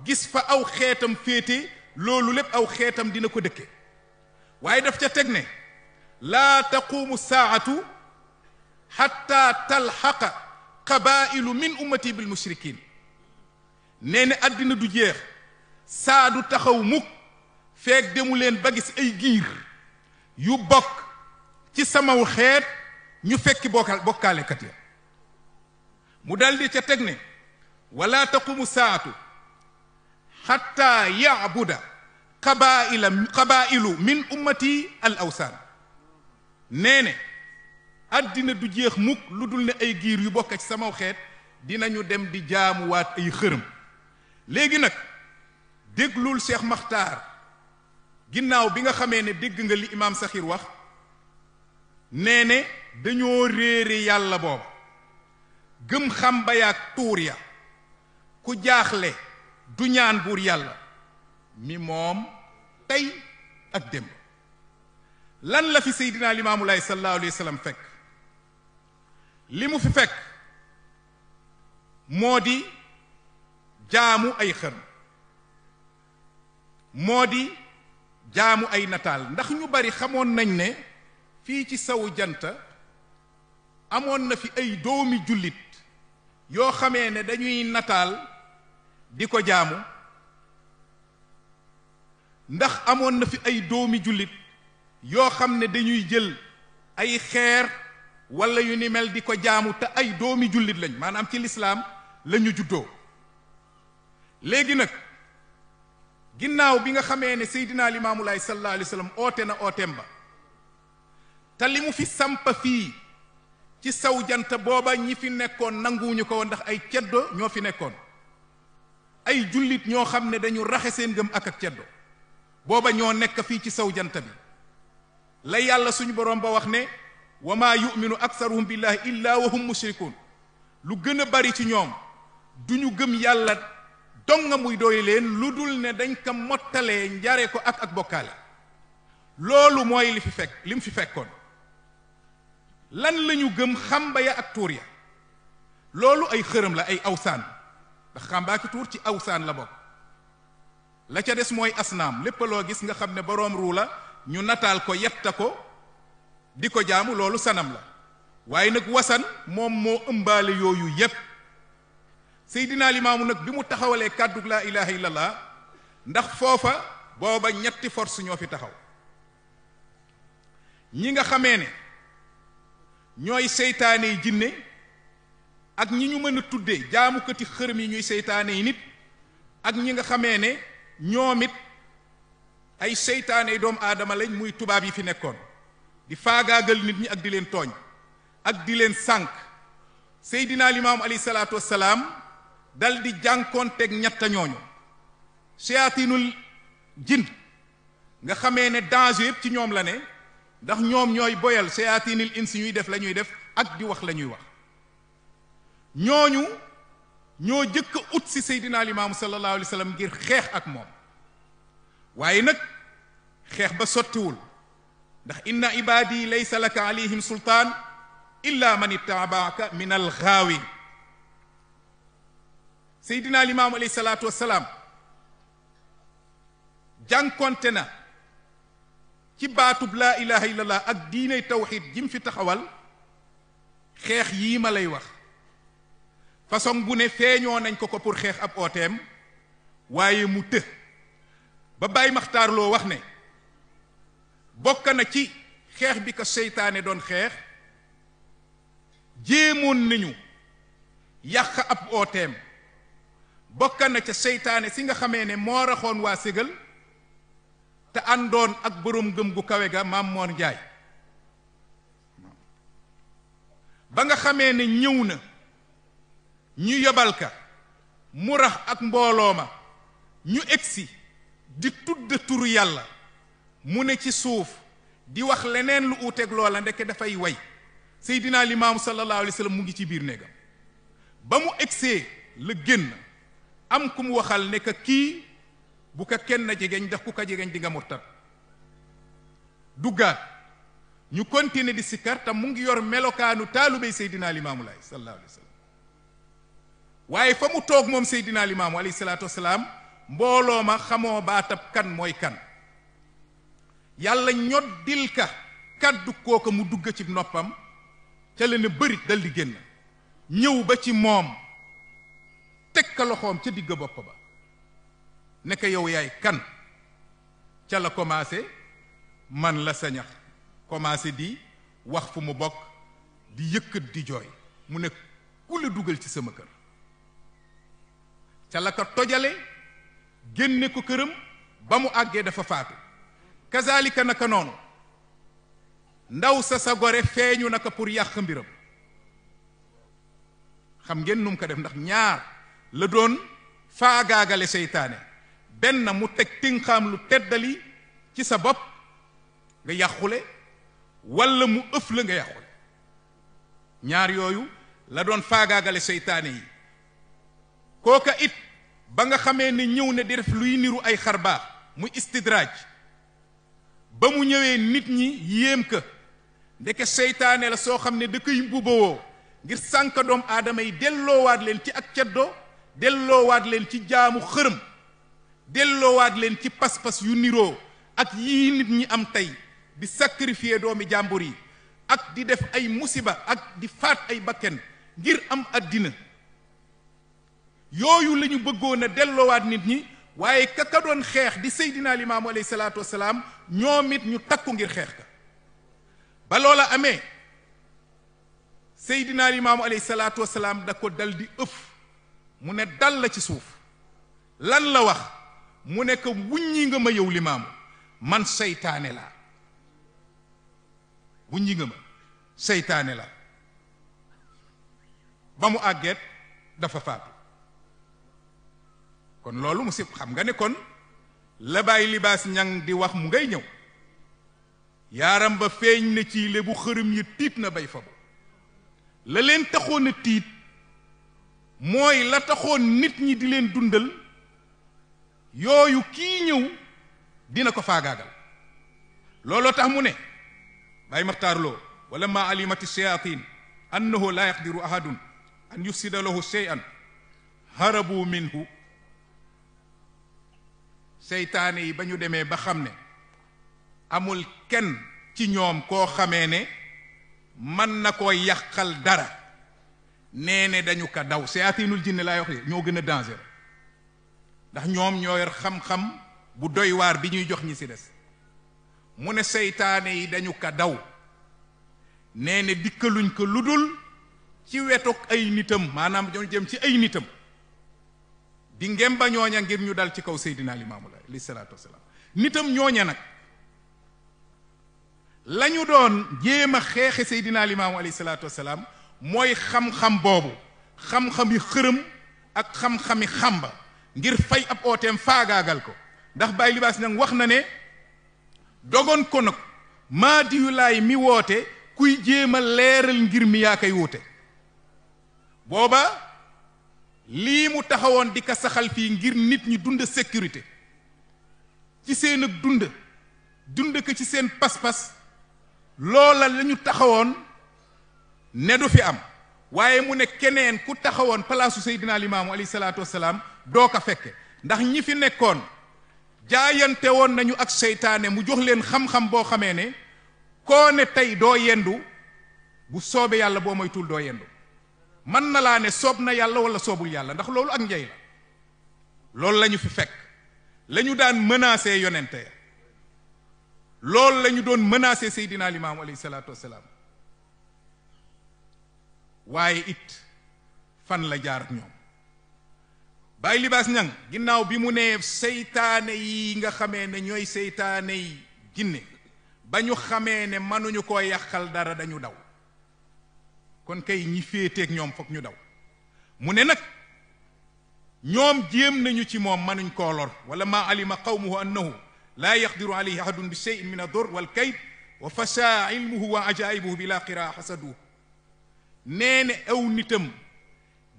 gis fa aw xeetam féete loolu lépp aw xeetam dina ko dëkke waaye daf ca teg ne laa taquumu saatu xatta talxaqa qabailu min ummati bil mushrikin nee ne àddina du jeex saa du taxaw mukk feek demu leen ba gis ay giir yu bokk ci samaw xeet ñu fekki bokkaalekat ya mu daldi ca teg ne wala taqumu saatu xatta yaabuda qabailu min ummati al awsaan nee ne àddina du jeex mukk lu dul ne ay giir yu bokk ci samaw xeet dinañu dem di jaamuwaat ay xërëm léegi nag déglul Cheikh Makhtar ginnaaw bi nga xamee ne dégg nga li imaam Saxiir wax nee ne dañoo réere yàlla booba gëm xam ba yaag tuur ya ku jaaxle du ñaan buur yàlla mi moom tey ak démb lan la fi seydinaa limaamulaay sallallahu alayhi wa sallam fekk li mu fi fekk moo di jaamu ay xërëm moo di jaamu ay nataal ndax ñu bari xamoon nañ ne fii ci sawu jant amoon na fi ay doomi jullit yoo xamee ne dañuy nataal di ko jaamu ndax amoon na fi ay doomi jullit yoo xam ne dañuy jël ay xeer walla yu ni mel di ko jaamu te ay doomi jullit lañ maanaam ci lislaam lañu juddoo léegi nag ginnaaw bi nga xamee ne seydinaa limaamulaay sallallahu alayhi wa sallam oote na ooteem ba te li mu fi sampa fii ci saw jant booba ñi fi nekkoon nanguwuñu ko woon ndax ay ceddo ñoo fi nekkoon ay jullit ñoo xam ne dañu raxe seen gëm ak ceddo booba ñoo nekk fii ci saw jant bi la yàlla suñu boroom ba wax ne wa maa yuminu aksaruhum billahi illa wa hum mushrikun lu gën a bari ci ñoom duñu gëm yàlla dong nga muy doy leen lu dul ne dañ ko mottalee njare ko ak bokkaale loolu mooy li mu fi fekkoon lan lañu gëm xamba ya ak tuur ya loolu ay xërëm la ay awsaan ndax xambaa ki tuur ci awsaan la bokk la ca des mooy asnaam lépp loo gis nga xam ne boroom ruu la ñu nataal ko yetta ko di ko jaamu loolu sanam la waaye nag wasan moom moo ëmbaale yooyu yépp seydinaa limaamu nag bi mu taxawalee kàddug laa ilaha illallah ndax foofa booba ñetti force ñoo fi taxaw ñi nga xamee ne ñooy seytaane yi jinne ak ñi ñu mën a tuddee jaamukati xërëm yi ñuy seytaane yi nit ak ñi nga xamee ne ñoom it ay seytaane yi doomu aadama lañ muy tubaab yi fi nekkoon di faagaagal nit ñi ak di leen tooñ ak di leen sànk seydinaa limaamu alayhi salaatu wassalaam dal di jànkoonteeg ñetta ñooñu seyaatinul jinn nga xamee ne danger yëpp ci ñoom la ne ndax ñoom ñooy boyal seyaatinil insi ñuy def la ñuy def ak di wax la ñuy wax ñooñu ñoo jëkk a ut si seydinaa limaamu sallallahu alayhi wa sallam ngir xeex ak moom waaye nag xeex ba sottiwul ndax inna ibaadi laysa laka alayhim sultaan illa man ittabaaka min alxaawin seydinaa limaamu alayhi salaatu wassalaam jànkonte na ci baatub laa ilaha illallah ak diiney tawxid jim fi taxawal xeex yii ma lay wax façon bu ne feeñoo nañ ko pour xeex ab ooteem waaye mu të ba Baay Maxtaar Lo wax ne bokk na ci xeex bi ko seytaane doon xeex jéemoon nañu yàq ab ooteem bokk na ca seytaane si nga xamee ne moo raxoon waa ségal te àndoon ak boroom gëm gu kawe ga Maam Moor Njaay ba nga xamee ne ñëw na ñu yebal ka mu rax ak mbooloo ma ñu egsi di tudd turu yàlla mu ne ci suuf di wax leneen lu uuteeg loola ndeke dafay way seydinaa limaamu sallallahu alayhi wa sallam mu ngi ci biir néegam ba mu egsee la génn am ku mu waxal ne ka kii bu ko kenn jegeñ ndax ku ko jegeñ di nga murtat duggaat ñu continuer di sikkar te mu ngi yor melokaanu taalubéy Seydina Limaamu Laay sallallahu alayhi wa sallam waaye fa mu toog moom Seydina Limaamu alayhi salaatu wasalaam mbooloo ma xamoo baatab kan mooy kan yàlla ñoddil ka kaddu kooka mu dugg ci noppam ca la ne bërit dal di génn ñëw ba ci moom teg ka loxoom ca digg bopp ba ne ko yow yaay kan ca la commencé man la sañax commencé di wax fu mu bokk di yëkkat di jooy mu ne ku la dugal ci sama kër ca la ko tojale génne ko këram ba mu àggee dafa faatu kazalika naka noonu ndaw sa gore feeñu naka pour yàq mbiram xam ngeen nu mu ko def ndax ñaar la doon faagaagale seytaane benn mu teg tinxaam lu teddali ci sa bopp nga yàqule walla mu ëf la nga yàqule ñaar yooyu la doon faagaagale seytaane yi kooka it ba nga xamee ne ñëw ne di def luy niru ay xarbaax muy istidraaj ba mu ñëwee nit ñi yéem ka ndeke seytaane la soo xam ne da koy mbubawoo ngir sànk doom aadama yi delloowaat leen ci ak ceddo delloowaat leen ci jaamu xërëm delloowaat leen ci pas-pas yu niroo ak yii nit ñi am tey di sacrifier doomi jàmbur yi ak di def ay musiba ak di faat ay bakken ngir am àddina yooyu la ñu bëggoon a delloowaat nit ñi waaye ka doon xeex di Seydina Limaamu alayhi salaatu wasalaam ñoom it ñu takku ngir xeex ka ba loola amee Seydina Limaamu alayhi salaatu wasalaam da ko dal di ëf mu ne dal la ci suuf lan la wax mu ne ko wuññi nga ma yow Limaamu man seytaane la wuññi nga ma seytaane la ba mu àggeet dafa faatu kon loolu mu si xam nga ne kon la Baay Libaas Ñang di wax mu ngay ñëw yaaram ba feeñ na ci le bu xërëm yi tiit na bay fabu la leen taxoon a tiit mooy la taxoon nit ñi di leen dundal yooyu kii ñëw dina ko faagaagal looloo tax mu ne Baay Maxtaar Lo wala ma alimati shayatin annahu la yaqdiru ahadun an yufsida lahu shay'an harabu minhu seytaane yi ba ñu demee ba xam ne amul kenn ci ñoom koo xamee ne mën na koo yàqal dara nee ne dañu ko daw sayaatinul jinne laay wax de ñoo gën a danger ndax ñoom ñoo yor xam-xam bu doy waar bi ñuy jox ñi ci des mu ne seytaane yi dañu ko daw nee ne dikkaluñ ko lu dul ci wetuk ay nitam maanaam ñoo jëm ci ay nitam di ngem ba ñooña ngir ñu dal ci kaw Seydina Limaamu alayhi salaatu wasalaam nitam ñooña nag la ñu doon jéem a xeexe Seydina Limaamu alayhi salaatu wasalaam mooy xam-xam boobu xam-xami xërëm ak xam-xami xamba ngir fay ab ooteem faagaagal ko ndax Baay Libaas nag wax na ne dogon ko nag maa diyu laay mi woote kuy jéem a leeral ngir mi yaa koy wuute booba lii mu taxawoon di ko saxal fii ngir nit ñi dund sécurité ci seen ak dund ko ci seen pas-pas loola la ñu taxawoon ne du fi am waaye mu ne keneen ku taxawoon palaasu Seydina Limaamu alayhi salaatu wasalaam doo ko fekke ndax ñi fi nekkoon jaayante woon nañu ak seytaane mu jox leen xam-xam boo xamee ne koo ne tey doo yendu bu soobee yàlla boo moytul doo yendu mën na laa ne soob na yàlla wala soobul yàlla ndax loolu ak njey la loolu la ñu fi fekk la ñu daan menacé yonente loolu la ñu doon menacé Seydina Limaamu alayhi salaatu wasalaam waaye it fan la jaar ak ñoom Baay Libaas Ñang ginnaaw bi mu nee seytaane yi nga xamee ne ñooy seytaane yi jinne ba ñu xamee ne mënuñu koo yàqal dara dañu daw kon kay ñi féeteeg ñoom foog ñu daw mu ne nag ñoom jéem nañu ci moom mënuñ koo lor wala ma alima qawmuhu annahu laa yaqdiru alayhi ahadun bi shay'in min ad-dur wal kayd wa fasha ilmuhu wa ajaibuhu bila qiraa xasaduhu nee ne aw nitam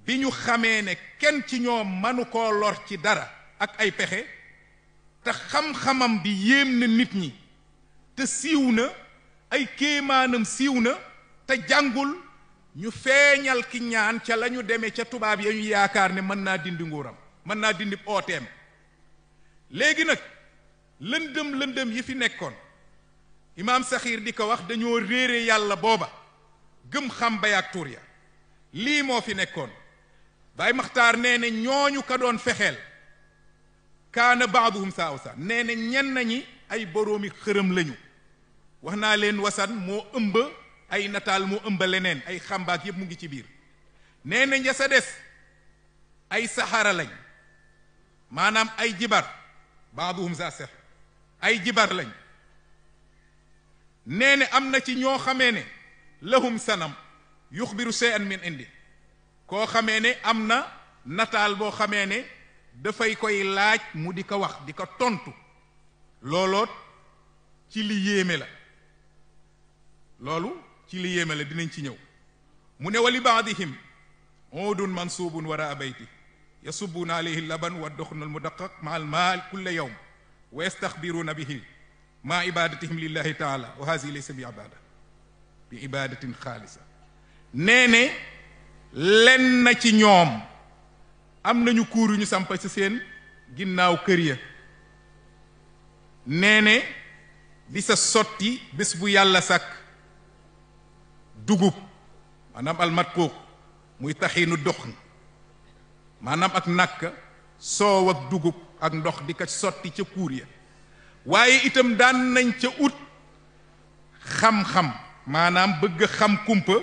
bi ñu xamee ne kenn ci ñoom mënu koo lor ci dara ak ay pexe te xam-xamam bi yéem na nit ñi te siiw na ay kéemaanam siiw na te jàngul ñu feeñal ki ñaan ca la ñu demee ca tubaab ya ñu yaakaar ne mën naa dindi nguuram mën naa dindi ooteem léegi nag lëndëm yi fi nekkoon imaam Saxiir di ko wax dañoo réere yàlla booba gëm xam bayaak tuur ya lii moo fi nekkoon Baay Maxtaar nee ne ñooñu ka doon fexeel kaana baaduhum saa usa nee ne ñenn ñi ay boroomi xërëm lañu wax naa leen wasan moo ëmb ay nataal moo ëmb leneen ay xambaak yépp mu ngi ci biir nee na ña sa des ay saxara lañ maanaam ay jibar baaduhum saa sex ay jibar lañ nee ne am na ci ñoo xamee ne lahum sanam yuxbiru shay'an min indi koo xamee ne am na nataal boo xamee ne dafay koy laaj mu di ko wax di ko tontu looloot ci li yéeme la loolu ci li yéeme la dinañ ci ñëw mu ne wali baadihim oodun mansuubun wara bayti yasubuuna alayhi laban wa doxnal mudaqaq ma al maal kulla yawm wa yastaxbiruuna bihi ma ibadatihim lillahi taala wa haasi laysa bi ibada bi ibadatin xaalisa nee ne len na ci ñoom am nañu kuur yu ñu sampa ci seen ginnaaw kër ya nee ne di sa sotti bés bu yàlla sàkk dugub maanaam almatquuq muy taxiinu dox maanaam ak nàkk soow ak dugub ak ndox di ko sotti ca kuur ya waaye itam daan nañ ca ut xam-xam maanaam bëgg xam kumpa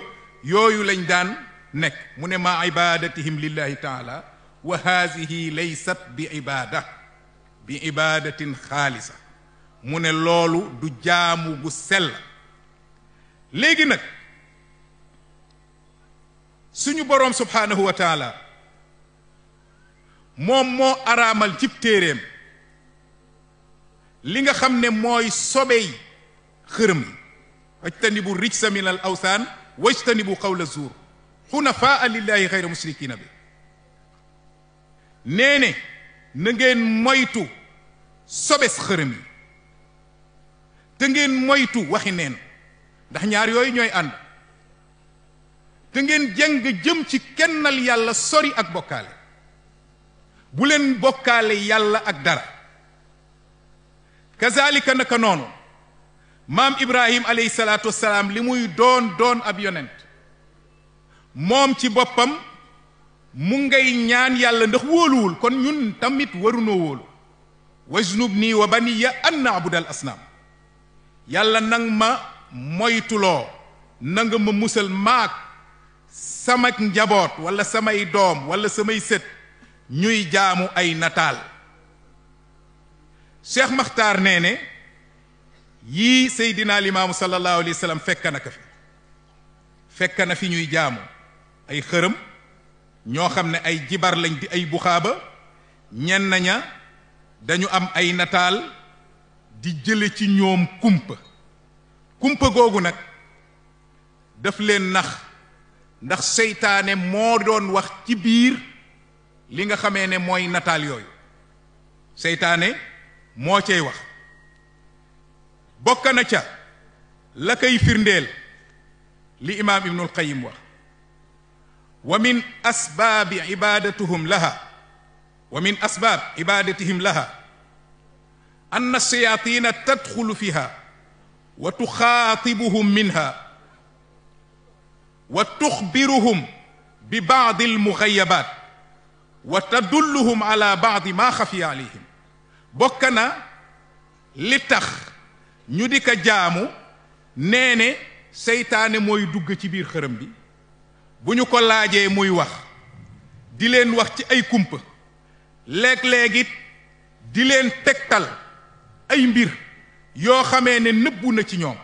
yooyu lañ daan nekk mu ne ma ibadatihim lillahi taala wa haadihi laysat bi ibada bi ibadatin xaalisa mu ne loolu du jaamu gu sell léegi nag suñu boroom subhaanahu wa taala moom moo araamal cib téeréem li nga xam ne mooy sobey xërëm yi wajtanibu rijsa min al awsaan wajtanibu qawla zuur xunafaa lillahi xayra mushrikina bi nee ne na ngeen moytu sobes xërëm yi te ngeen moytu waxi neen ndax ñaar yooyu ñooy ànd te ngeen jàng jëm ci kennal yàlla sori ak bokkaale bu leen bokkaale yàlla ak dara kazalika naka noonu maam ibrahim alayhi salaatu wassalaam li muy doon ab yonent moom ci boppam mu ngay ñaan yàlla ndax wóoluwul kon ñun tamit warunoo wóolu wajnub nii wa baniya an naabudal asnaam yàlla nang ma moytuloo nanga ma musal maak sama njaboot wala samay doom wala samay sët ñuy jaamu ay nataal Cheikh Makhtar nee ne yii Seydina Limaamu sallallahu alayhi wa sallam fekk na ko fi fekk na fi ñuy jaamu ay xërëm ñoo xam ne ay jibar lañ di ay buxaaba ñenn ña dañu am ay nataal di jële ci ñoom kumpa googu nag daf leen nax ndax seytaane moo doon wax ci biir li nga xamee ne mooy nataal yooyu seytaane moo cay wax bokk na ca la koy firndeel li imaam ibnul qayim wax wa min asbaabi ibadatuhum laha wa min asbaab ibadatihim laha anna shayatina tadxulu fiha wa tuxaatibuhum minha wa tuxbiruhum bi baadi almuxayabaat wa tadulluhum ala baadi ma xafiya alayhim bokk na li tax ñu di ko jaamu nee ne seytaane mooy dugg ci biir xërëm bi bu ñu ko laajee muy wax di leen wax ci ay kumpa léeg-léeg it di leen tegtal ay mbir yoo xamee ne nëbbu na ci ñoom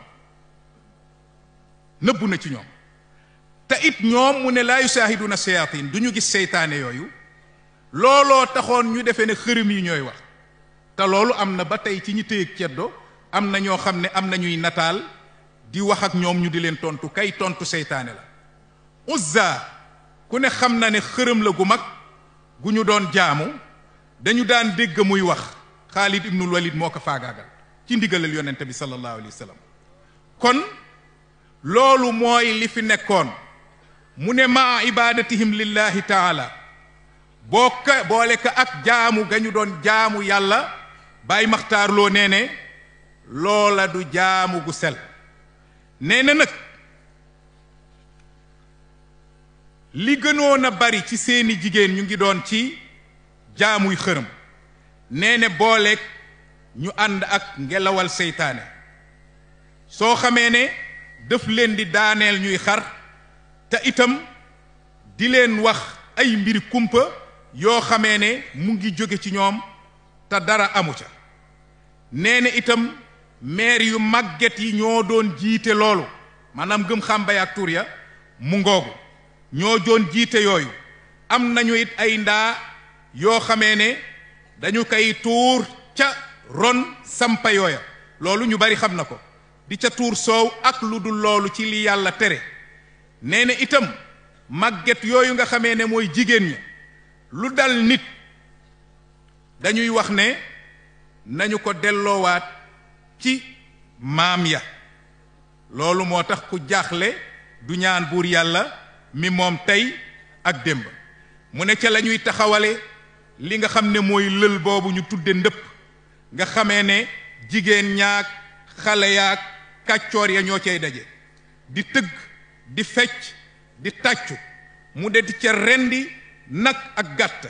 te it ñoom mu ne laa yusaahiduna shayatin du ñu gis seytaane yooyu looloo taxoon ñu defee ne xërëm yi ñooy wax te loolu am na ba tey ci ñi téyeg ceddo am na ñoo xam ne am na ñuy nataal di wax ak ñoom ñu di leen tontu kay tontu seytaane la Uzza ku ne xam na ne xërëm la gu mag gu ñu doon jaamu dañu daan dégg muy wax Xaalid ibnul Walid moo ko faagaagal ci ndigalal yonente bi sallallahu alayhi wa sallam kon loolu mooy li fi nekkoon mu ne maa ibadatihim lillahi taala boole ka ak jaamu ga ñu doon jaamu yàlla Baay Maxtaar Lo nee ne loola du jaamu gu sel nee na nag li gënoon a bari ci seeni jigéen ñu ngi doon ci jaamuy xërëm nee ne booleeg ñu ànd ak ngelawal seytaane soo xamee ne daf leen di daaneel ñuy xar te itam di leen wax ay mbiri kumpa yoo xamee ne mu ngi jóge ci ñoom te dara amu ca nee na itam meer yu màgget yi ñoo doon jiite loolu maanaam gëm xàmbay ak tur ya mu ngoogu ñoo doon jiite yooyu am nañu it ay ndaa yoo xamee ne dañu koy tuur ca ron sampa yooya loolu ñu bari xam na ko di ca tuur soow ak lu dul loolu ci li yàlla tere nee na itam màgget yooyu nga xamee ne mooy jigéen ñi lu dal nit dañuy wax ne nañu ko delloowaat ci maam ya loolu moo tax ku jaaxle du ñaan buur yàlla mi moom tey ak démb mu ne ca la ñuy taxawale li nga xam ne mooy lël boobu ñu tudde ndëpp nga xamee ne jigéen ñaak xale yaak kàccoor ya ñoo cay daje di tëgg di fecc di tàccu mu de di ca rendi nag ak gàtt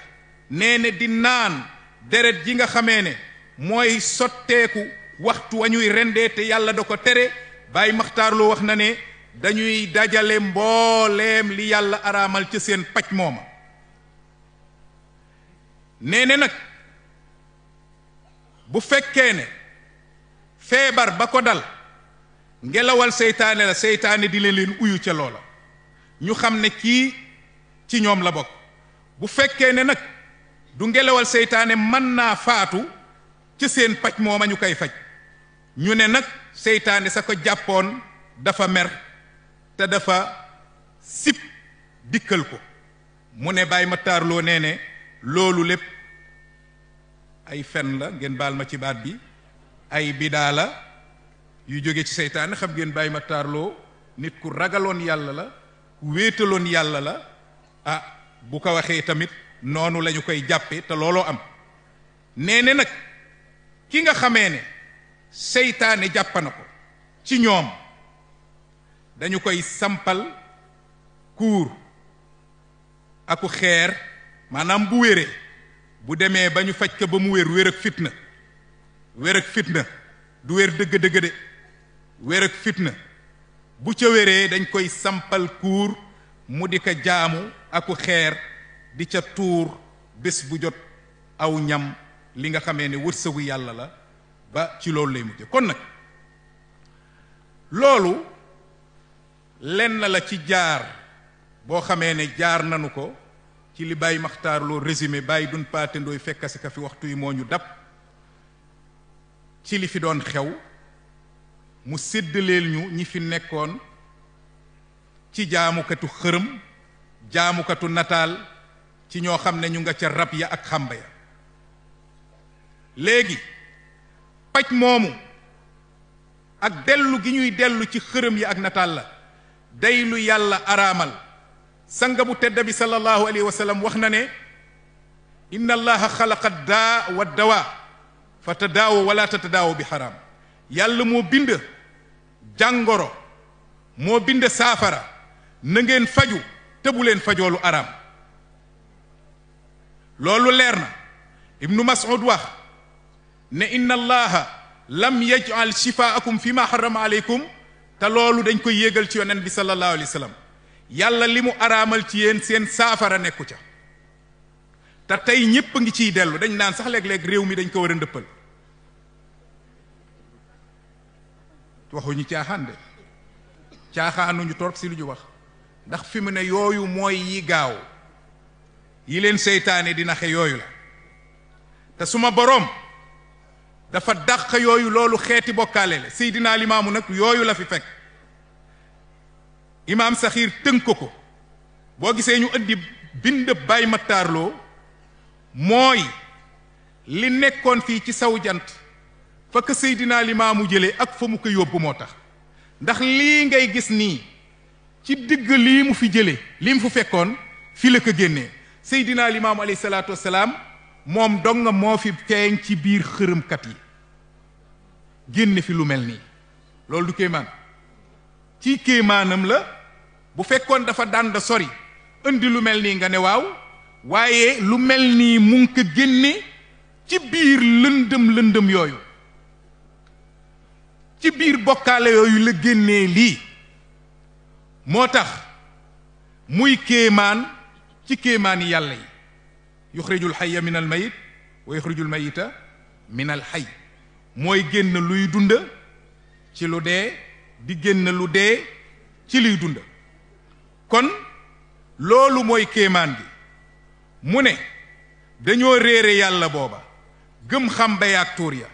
nee ne di naan deret ji nga xamee ne mooy sotteeku waxtu wa ñuy rendee te yàlla da ko tere Baay Maxtaar Lo wax na ne dañuy dajale mbooleem li yàlla araamal ca seen paj mooma nee ne nag bu fekkee ne feebar ba ko dal ngelawal seytaane la seytaane di leen uyu ca loola ñu xam ne kii ci ñoom la bokk bu fekkee ne nag du ngelawal seytaane mën naa faatu ca seen paj mooma ñu koy faj ñu ne nag seytaane sa ko jàppoon dafa mer te dafa sib dikkal ko mu ne Baay Maxtaar Lo nee ne loolu lépp ay fen la ngeen baal ma ci baat bi ay bidaa la yu jóge ci seytaane xam ngeen Baay Maxtaar Lo nit ku ragaloon yàlla la ku wéetaloon yàlla la ah bu ko waxee tamit noonu lañu koy jàppe te looloo am nee ne nag ki nga xamee ne seytaane jàpp na ko ci ñoom dañu koy sampal kuur aku xeer maanaam bu wéree bu demee ba ñu faj ko ba mu wér ak fitna wér ak fitna du wér dëgg-dëgg de wér ak fitna bu ca wéree dañ koy sampal kuur mu di ko jaamu aku xeer di ca tuur bés bu jot aw ñam li nga xamee ne wërsëgu yàlla la ba ci loolu lay mujje kon nag loolu lenn la ci jaar boo xamee ne jaar nanu ko ci li Baay Maxtaar Lo résumé Baay Dun Paate Ndooy fekkasi ka fi waxtu yi moo ñu dab ci li fi doon xew mu séddaleel ñu ñi fi nekkoon ci jaamukatu xërëm jaamukatu nataal ci ñoo xam ne ñu nga ca rab ya ak xàmba ya léegi paj moomu ak dellu gi ñuy dellu ci xërëm yi ak nataal la day lu yàlla araamal sanga bu tedd bi sallallahu alayhi wa sallam wax na ne inna allaha xalaqa daa wa dawa fa tadaawo wala tatadaawo bi xaraam yàlla moo bind jàngoro moo bind saafara na ngeen faju te bu leen fajoolu araam loolu leer na ibnu mas'ud wax ne inna allaha lam yaj'al shifaakum fi ma harrama aleykum te loolu dañ koy yéegal ci yonent bi sallallahu alayhi wa sallam yàlla li mu araamal ci yéen seen saafara nekku ca te tey ñépp a ngi ciy dellu dañ naan sax léeg-léeg réew mi dañ ko war a ndëppal waxuñu caaxaan de caaxaanuñu torop si lu ñu wax ndax fi mu ne yooyu mooy yi gaaw yi leen seytaane di naxe yooyu la te suma boroom dafa dàq yooyu loolu xeeti bokkaale la Seydina Limaamu nag yooyu la fi fekk imaam Saxiir tënk ko boo gisee ñu indi bind Baay Maxtaar Lo mooy li nekkoon fii ci saw jant fa ko Seydina Limaamu jëlee ak fa mu ko yóbbu moo tax ndax lii ngay gis nii ci digg lii mu fi jëlee lii mu fu fekkoon fi la ko génnee Seydina Limaamu alayhi salaatu wassalaam moom dong nga moo fi feeñ ci biir xërëmkat yi génne fi lu mel nii loolu du kéemaan ci kéemaanam la bu fekkoon dafa dànd sori indi lu mel nii nga ne waaw waaye lu mel nii mu ngi ko génne ci biir lëndëm yooyu ci biir bokkaale yooyu la génnee lii moo tax muy kéemaan ci kéemaani yàlla yi yuxrijul xayya min al mayit wa yuxrijul mayita min al xay mooy génn luy dund ci lu dee di génn lu dee ci luy dund kon loolu mooy kéemaan gi mu ne dañoo réere yàlla booba gëm xam ba yaag tuur ya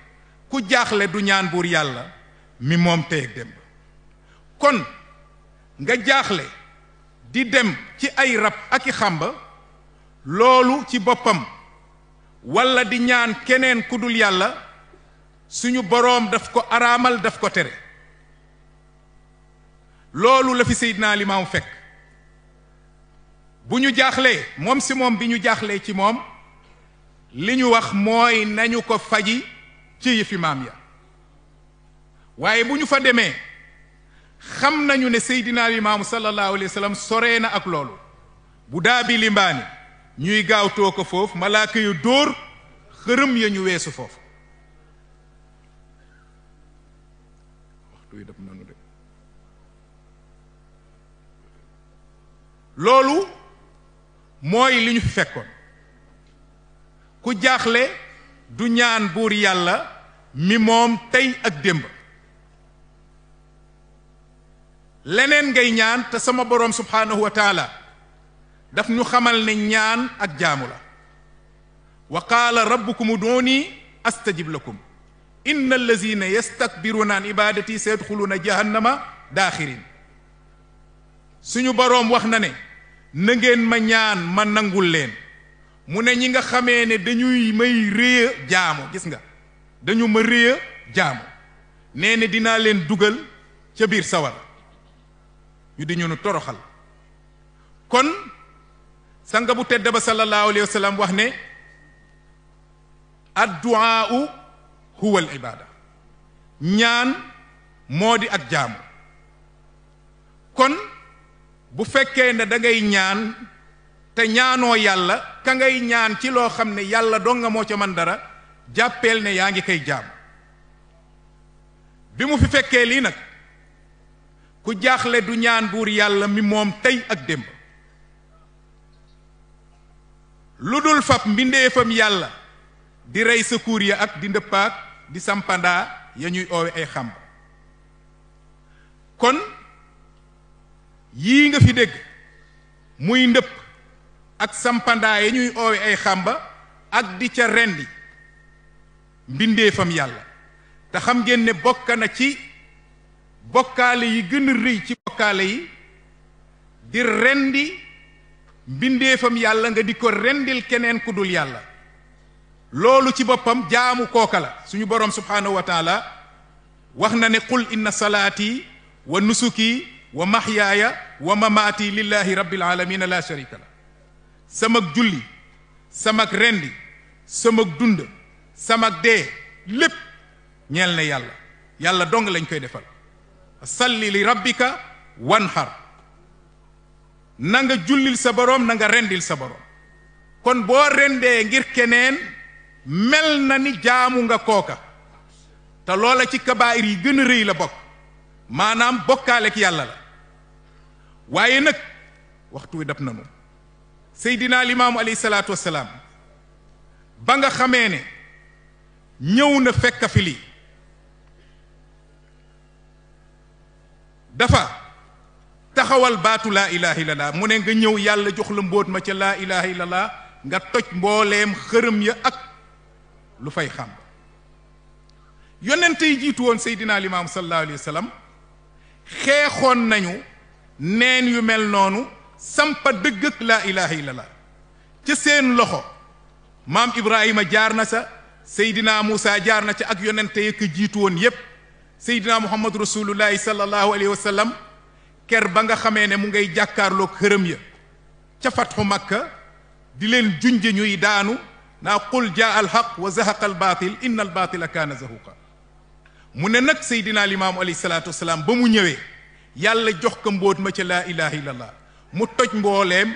ku jaaxle du ñaan buur yàlla mi moom tey ak démb kon nga jaaxle di dem ci ay rab ak i xàmba loolu ci boppam walla di ñaan keneen ku dul yàlla suñu boroom daf ko araamal daf ko tere loolu la fi Seydina Limaamu fekk bu ñu jaaxlee moom si moom bi ñu jaaxlee ci moom li ñu wax mooy nañu ko faji ci yëfi maam ya waaye bu ñu fa demee xam nañu ne Seydina Limaamu sallallahu alayhi wa sallam soree na ak loolu bu daabi limbaani ñuy gaawtoo ko foofu malaaka yu dóor xërëm ya ñu weesu foofu waxtu yi def nanu de loolu mooy li ñu fi fekkoon ku jaaxle du ñaan buur yàlla mi moom tey ak démb leneen ngay ñaan te sama boroom subhaanahu wa taala daf ñu xamal ne ñaan ak jaamu la wa qaala rabbukum uduuni astajib lakum inna allazina yastakbiruuna an ibadati sayadxuluuna jahannama daaxirin suñu boroom wax na ne na ngeen ma ñaan ma nangul leen mu ne ñi nga xamee ne dañuy may réya jaamu gis nga dañu ma réya jaamu nee ne dinaa leen dugal ca biir sawar ñu di ñu nu toroxal kon sanga bu tedd ba sallallahu alayhi wa sallam wax ne adduaau huwa al ibada ñaan moo di ak jaamu kon bu fekkee ne da ngay ñaan te ñaanoo yàlla ka ngay ñaan ci loo xam ne yàlla dong nga moo ca man dara jàppeel ne yaa ngi koy jaam bi mu fi fekkee lii nag ku jaaxle du ñaan buur yàlla mi moom tey ak démb lu dul fab mbindeefam yàlla di rey sa kuur ya ak di ndëppaak di sampandaa ya ñuy oowe ay xàmb kon yii nga fi dégg muy ndëpp ak sampandaa ya ñuy oowe ay xàmba ak di ca rendi mbindeefam yàlla te xam ngeen ne bokk na ci bokkaale yi gën a rëy ci bokkaale yi di rendi mbindeefam yàlla nga di ko rendil keneen ku dul yàlla loolu ci boppam jaamu kooka la suñu boroom subhaanahu wa taala wax na ne qul inna salaati wa nusuki wa mahyaaya wa mamaati lillahi rabbil alamina la sharika la samak julli samak rendi samak dund samak dee lépp ñeel na yàlla yàlla dong lañ koy defal salli li rabbika wanhar na nga jullil sa boroom na nga rendil sa boroom kon boo rendee ngir keneen mel na ni jaamu nga kooka te loola ci kabaayir yi gën a rëy la bokk maanaam bokkaaleek yàlla la waaye nag waxtu wi dab nanu Seydina Limaamu alayhi salaatu wassalaam ba nga xamee ne ñëw na fekk fi lii dafa taxawal baatu laa ilaha illallah mu ne nga ñëw yàlla jox la mbóot ma ca laa ilaha illallah nga toj mbooleem xërëm ya ak lu fay xam yonente yi jiitu woon Seydina Limaamu sallallahu alayhi wa sallam xeexoon nañu neen yu mel noonu sampa dëgg ak laa ilaha illallah ca seen loxo maam Ibrahima jaar na sa Seydina Moussa jaar na ci ak yonente yi ko jiitu woon yépp Seydina Muhammad rasulullahi sallallahu alayhi wa sallam ker ba nga xamee ne mu ngay jàkkaarloog xërëm ya ca fatxu Makka di leen junje ñuy daanu naa qul jaa alxaq wa zahaqa albaatil inna albaatila kaana zahuqa mu ne nag Seydina Limaamu alayhi salaatu wasalaam ba mu ñëwee yàlla jox ko mbóot ma ca laa ilaha illallah mu toj mbooleem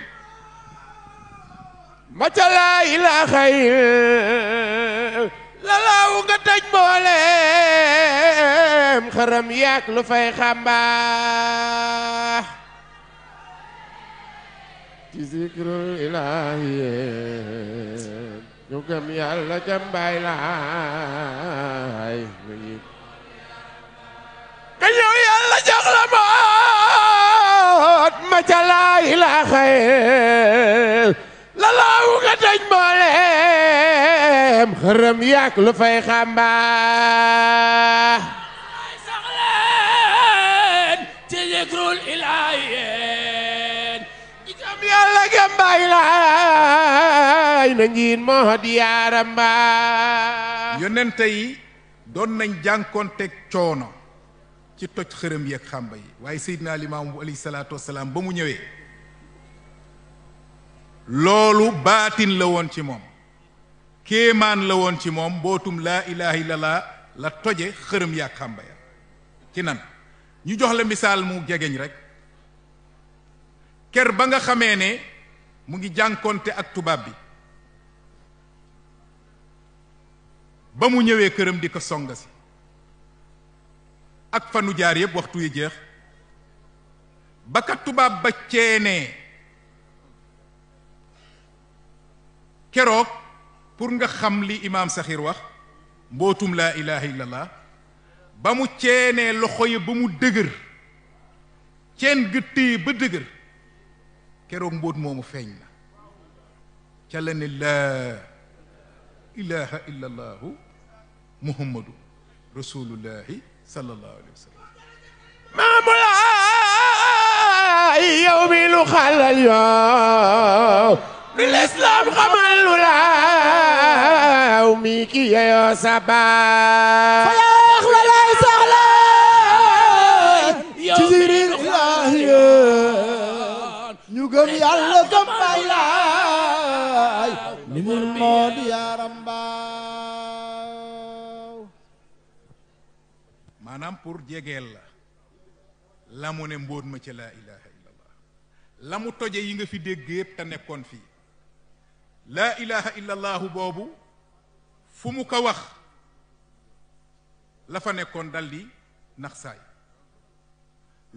ma ca laa ilaha illallah nga toj mbooleem xaram yaak lu fay xamba ci zikrul ilaahi ñu gëm yàlla jàmbaay laay ka ñëw yàlla jox la moot ma ca laa ilaaha illallah nga toj mbooleem xaram yaak lu fay xamba sax leen ci zikrul ilaahi yàlla gàmbaay laay na ngiin moo di yaaram ba
yonente yi doon nañ jànkoonteeg coono ci toj xërëm yeeg xàmba yi waaye Seydina Limaamu alayhi salaatu wasalaam ba mu ñëwee loolu baatin la woon ci moom kéemaan la woon ci moom mbootum laa ilaha illallah la toje xërëm yaag xàmba ya ci nan ñu jox la misaal mu jegeñ rek ker ba nga xamee ne mu ngi jànkonte ak tubaab bi ba mu ñëwee këram di ko songa si ak fanu jaar yépp waxtu yi jeex ba kat tubaab ba ceenee keroog pour nga xam li imaam Saxiir wax mbootum laa ilaha illallah ba mu ceenee loxo yi ba mu dëgër ceen gëttee ba dëgër keroog mbóot moomu feeñ na ca la ne laa ilaha illa allahu muhammadu rasulullahi sallallahu alayhi wa sallam
maamulaay yow mi lu xalal yow ni lislaam xamal lu laaw mi ki yeyoo sabaa fa yaax la lay soxla ci zirir ilaahi ñu gëm yàlla gëm bay laay ni mu moo di yaaram baaw
maanaam pour jegeel la mu ne mbóot ma ca laa ilaha illallah la mu toje yi nga fi dégg yépp te nekkoon fii laa ilaha illallahu boobu fu mu ko wax la fa nekkoon daldi nax saay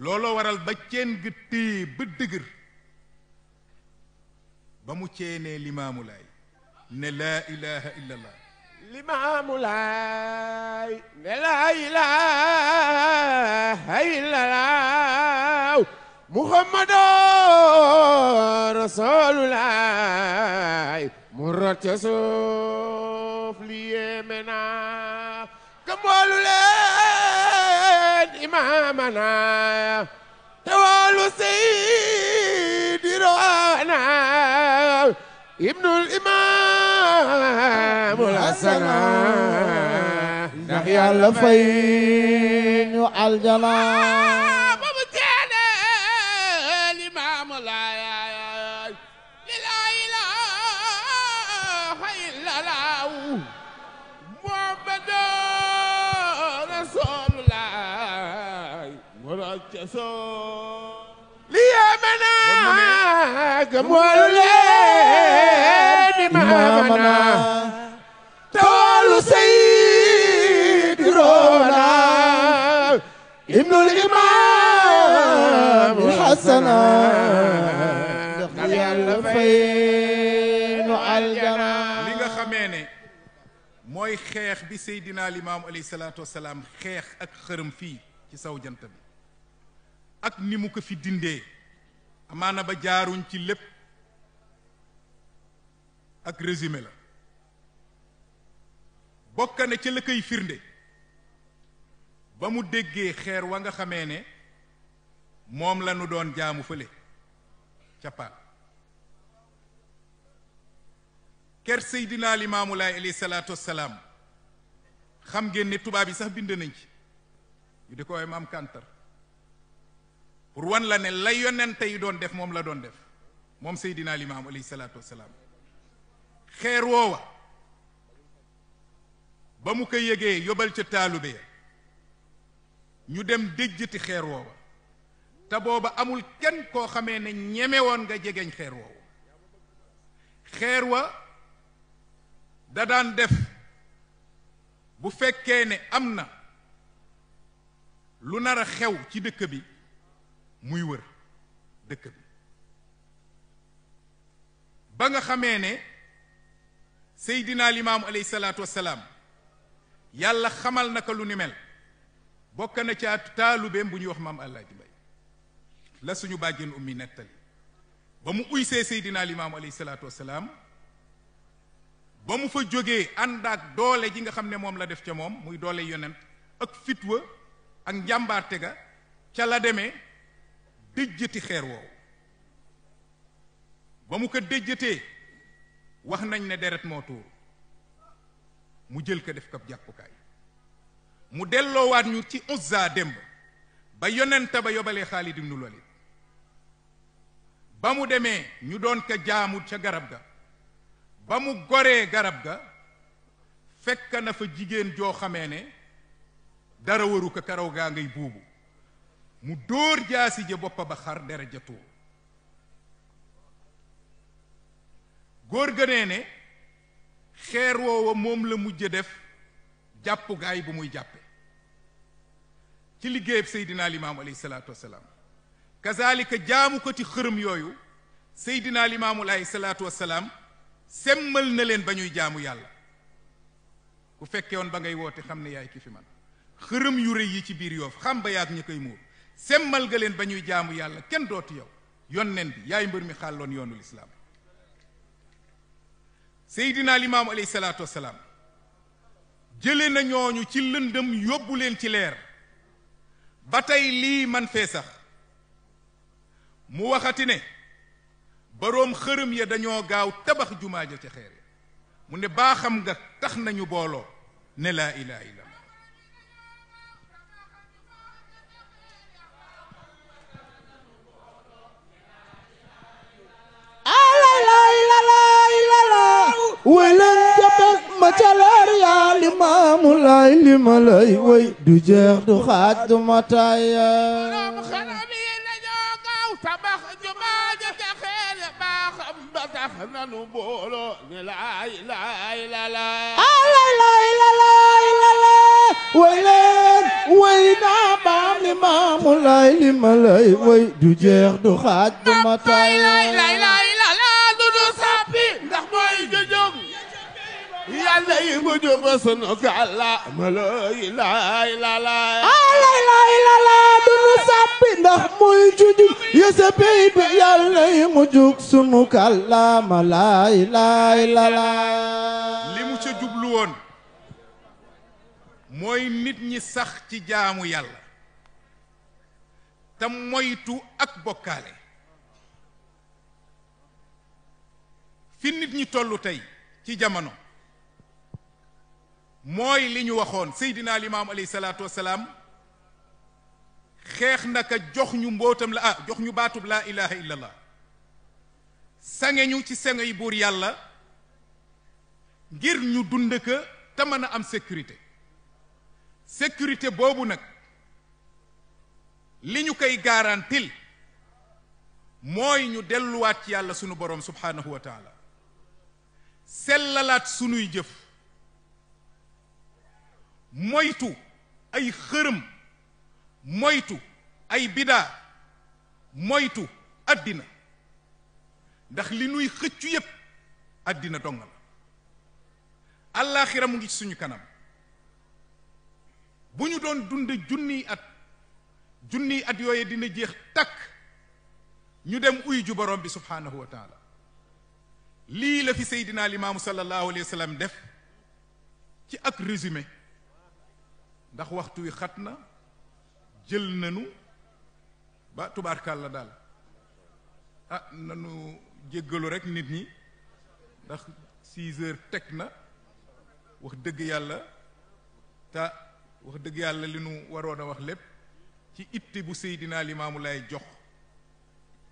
looloo waral ba ceen ga téye ba dëgër ba mu ceenee limaamu laay ne laa ilaha illallah
limaamu laay ne laa ilaha illallah muhammadu rasulullah mu rot ca suuf li yéeme naa ka mboolu leen imaamana te woolu seydi roona ibnul imaamul hasana ndax yàlla fay ñu aljana ba mu teene limaamu laay li laa ilaaha illallah muhammadu rasulullah mu rocce soo li yéeme naa ka moolu leen imaamana toolu seydi roona ibnul imaamul hasana ndax yàlla fay nu aljana
li nga xamee ne mooy xeex bi Seydina Limaamu alayhi salaatu wasalaam xeex ak xërëm fii ci saw jant bi ak ni mu ko fi dindee amaana ba jaaruñ ci lépp ak résumé la bokk na ca la koy firnde ba mu déggee xeer wa nga xamee ne moom la nu doon jaamu fële ca Paal ker Seydina Limaamu Laay alayhi salaatu wassalaam xam ngeen ne tubaab yi sax bind nañ ci ñu di ko waaye maam Kantar pour wan la ne la yonente yi doon def moom la doon def moom Seydina Limaamu alayhi salaatu wassalaam xeer woowa ba mu ko yëgee yóbbal ca taalube ya ñu dem déjjati xeer woowa te booba amul kenn koo xamee ne ñeme woon nga jegeñ xeer woowu xeer wa da daan def bu fekkee ne am na lu nar a xew ci dëkk bi muy wër dëkk bi ba nga xamee ne Seydina Limaamu alayhi salaatu wassalaam yàlla xamal na ko lu ni mel bokk na ca taalubeem bu ñuy wax maam Alaaji Mbay la suñu bàjjen ummi nettali ba mu uysee Seydina Limaamu alayhi salaatu wassalaam ba mu fa jógee ànd ak doole ji nga xam ne moom la def ca moom muy doole yonent ak fitwa ak njàmbaarte ga ca la demee déjjati xeer woowu ba mu ko déjjatee wax nañ ne deret moo tuur mu jël ko def ko jàppukaay mu delloowaat ñu ci Uzza démb ba yonent ba yobalee Xaalid ibnul Walid ba mu demee ñu doon ko jaamu ca garab ga ba mu goree garab ga fekk na fa jigéen joo xamee ne dara waru ko karaw gaa ngay buubu mu dóor jaasi ja boppa ba xar deret ja tuur góor gënee ne xeer woowa moom la mujj def jàppugaay bu muy jàppe ci liggéeyab Seydina Limaamu alayhi salaatu wassalaam kazalika jaamu ko ci xërëm yooyu Seydina Limaamu alayhi salaatu wassalaam semmal na leen ba ñuy jaamu yàlla ku fekke woon ba ngay woote xam ne yaay ki fi man xërëm yu rëy yi ci biir Yoof xam ba yaag ñi koy muur semmal nga leen ba ñuy jaamu yàlla kenn dootu yow yonnen bi yaay mbër mi xàlloon yoonu lislaam Seydina Limaamu alayhi salaatu wassalaam jële na ñooñu ci lëndëm yóbbu leen ci leer ba tey lii man fee sax mu waxati ne boroom xërëm ya dañoo gaaw tabax jumaa ja ca xeer ya mu ne baa xam nga tax nañu booloo ne laa ilaaha illa
weleen jabes ma caleer yaa Limaamu Laay li ma lay way du jeex du xaaj du ma taaya
xaram yi dañoo gaaw tabax jumaa ja ca xeer ya baa xam ba tax nanu booloo ne laa ilaaha illallaah
weleen way naa baam Limaamu Laay li ma lay way du jeex du xaaj du ma taaya
yàlla yi mu jóg sunu kàlla ma la ilaha illallah
du nu sàppi ndax muy jujug yësa pey bi yàlla yi mu jóg sunu kàlla ma la ilaha illallah
li mu ca jublu woon mooy nit ñi sax ci jaamu yàlla te moytu ak bokkaale fi nit ñi tollu tey ci jamono mooy li ñu waxoon Seydina Limaamu alayhi salaatu wassalaam xeex naka jox ñu mbootam la jox ñu baatub laa ilaha illallah sange ñu ci sange yi buur yàlla ngir ñu dund ka te mën a am sécurité boobu nag li ñu koy garantil mooy ñu delluwaat ci yàlla sunu boroom subhaanahu wa taala sellalaat sunuy jëf moytu ay xërëm moytu ay bidaa moytu àddina ndax li nuy xëccu yépp àddina dong la àllaaxira mu ngi ci suñu kanam bu ñu doon dund junniy at yooye dina jeex takk ñu dem uy ju borom bi subhaanahu wa taala lii la fi Seydina Limaamu sallallahu alayhi wa sallam def ci ak résumé ndax waxtu wi xat na jël nanu ba tubaarkàlla daal nanu jéggalu rek nit ñi ndax 6 heures teg na wax dëgg yàlla te wax dëgg yàlla li nu waroon a wax lépp ci itti bu Seydina Limaamu Laay jox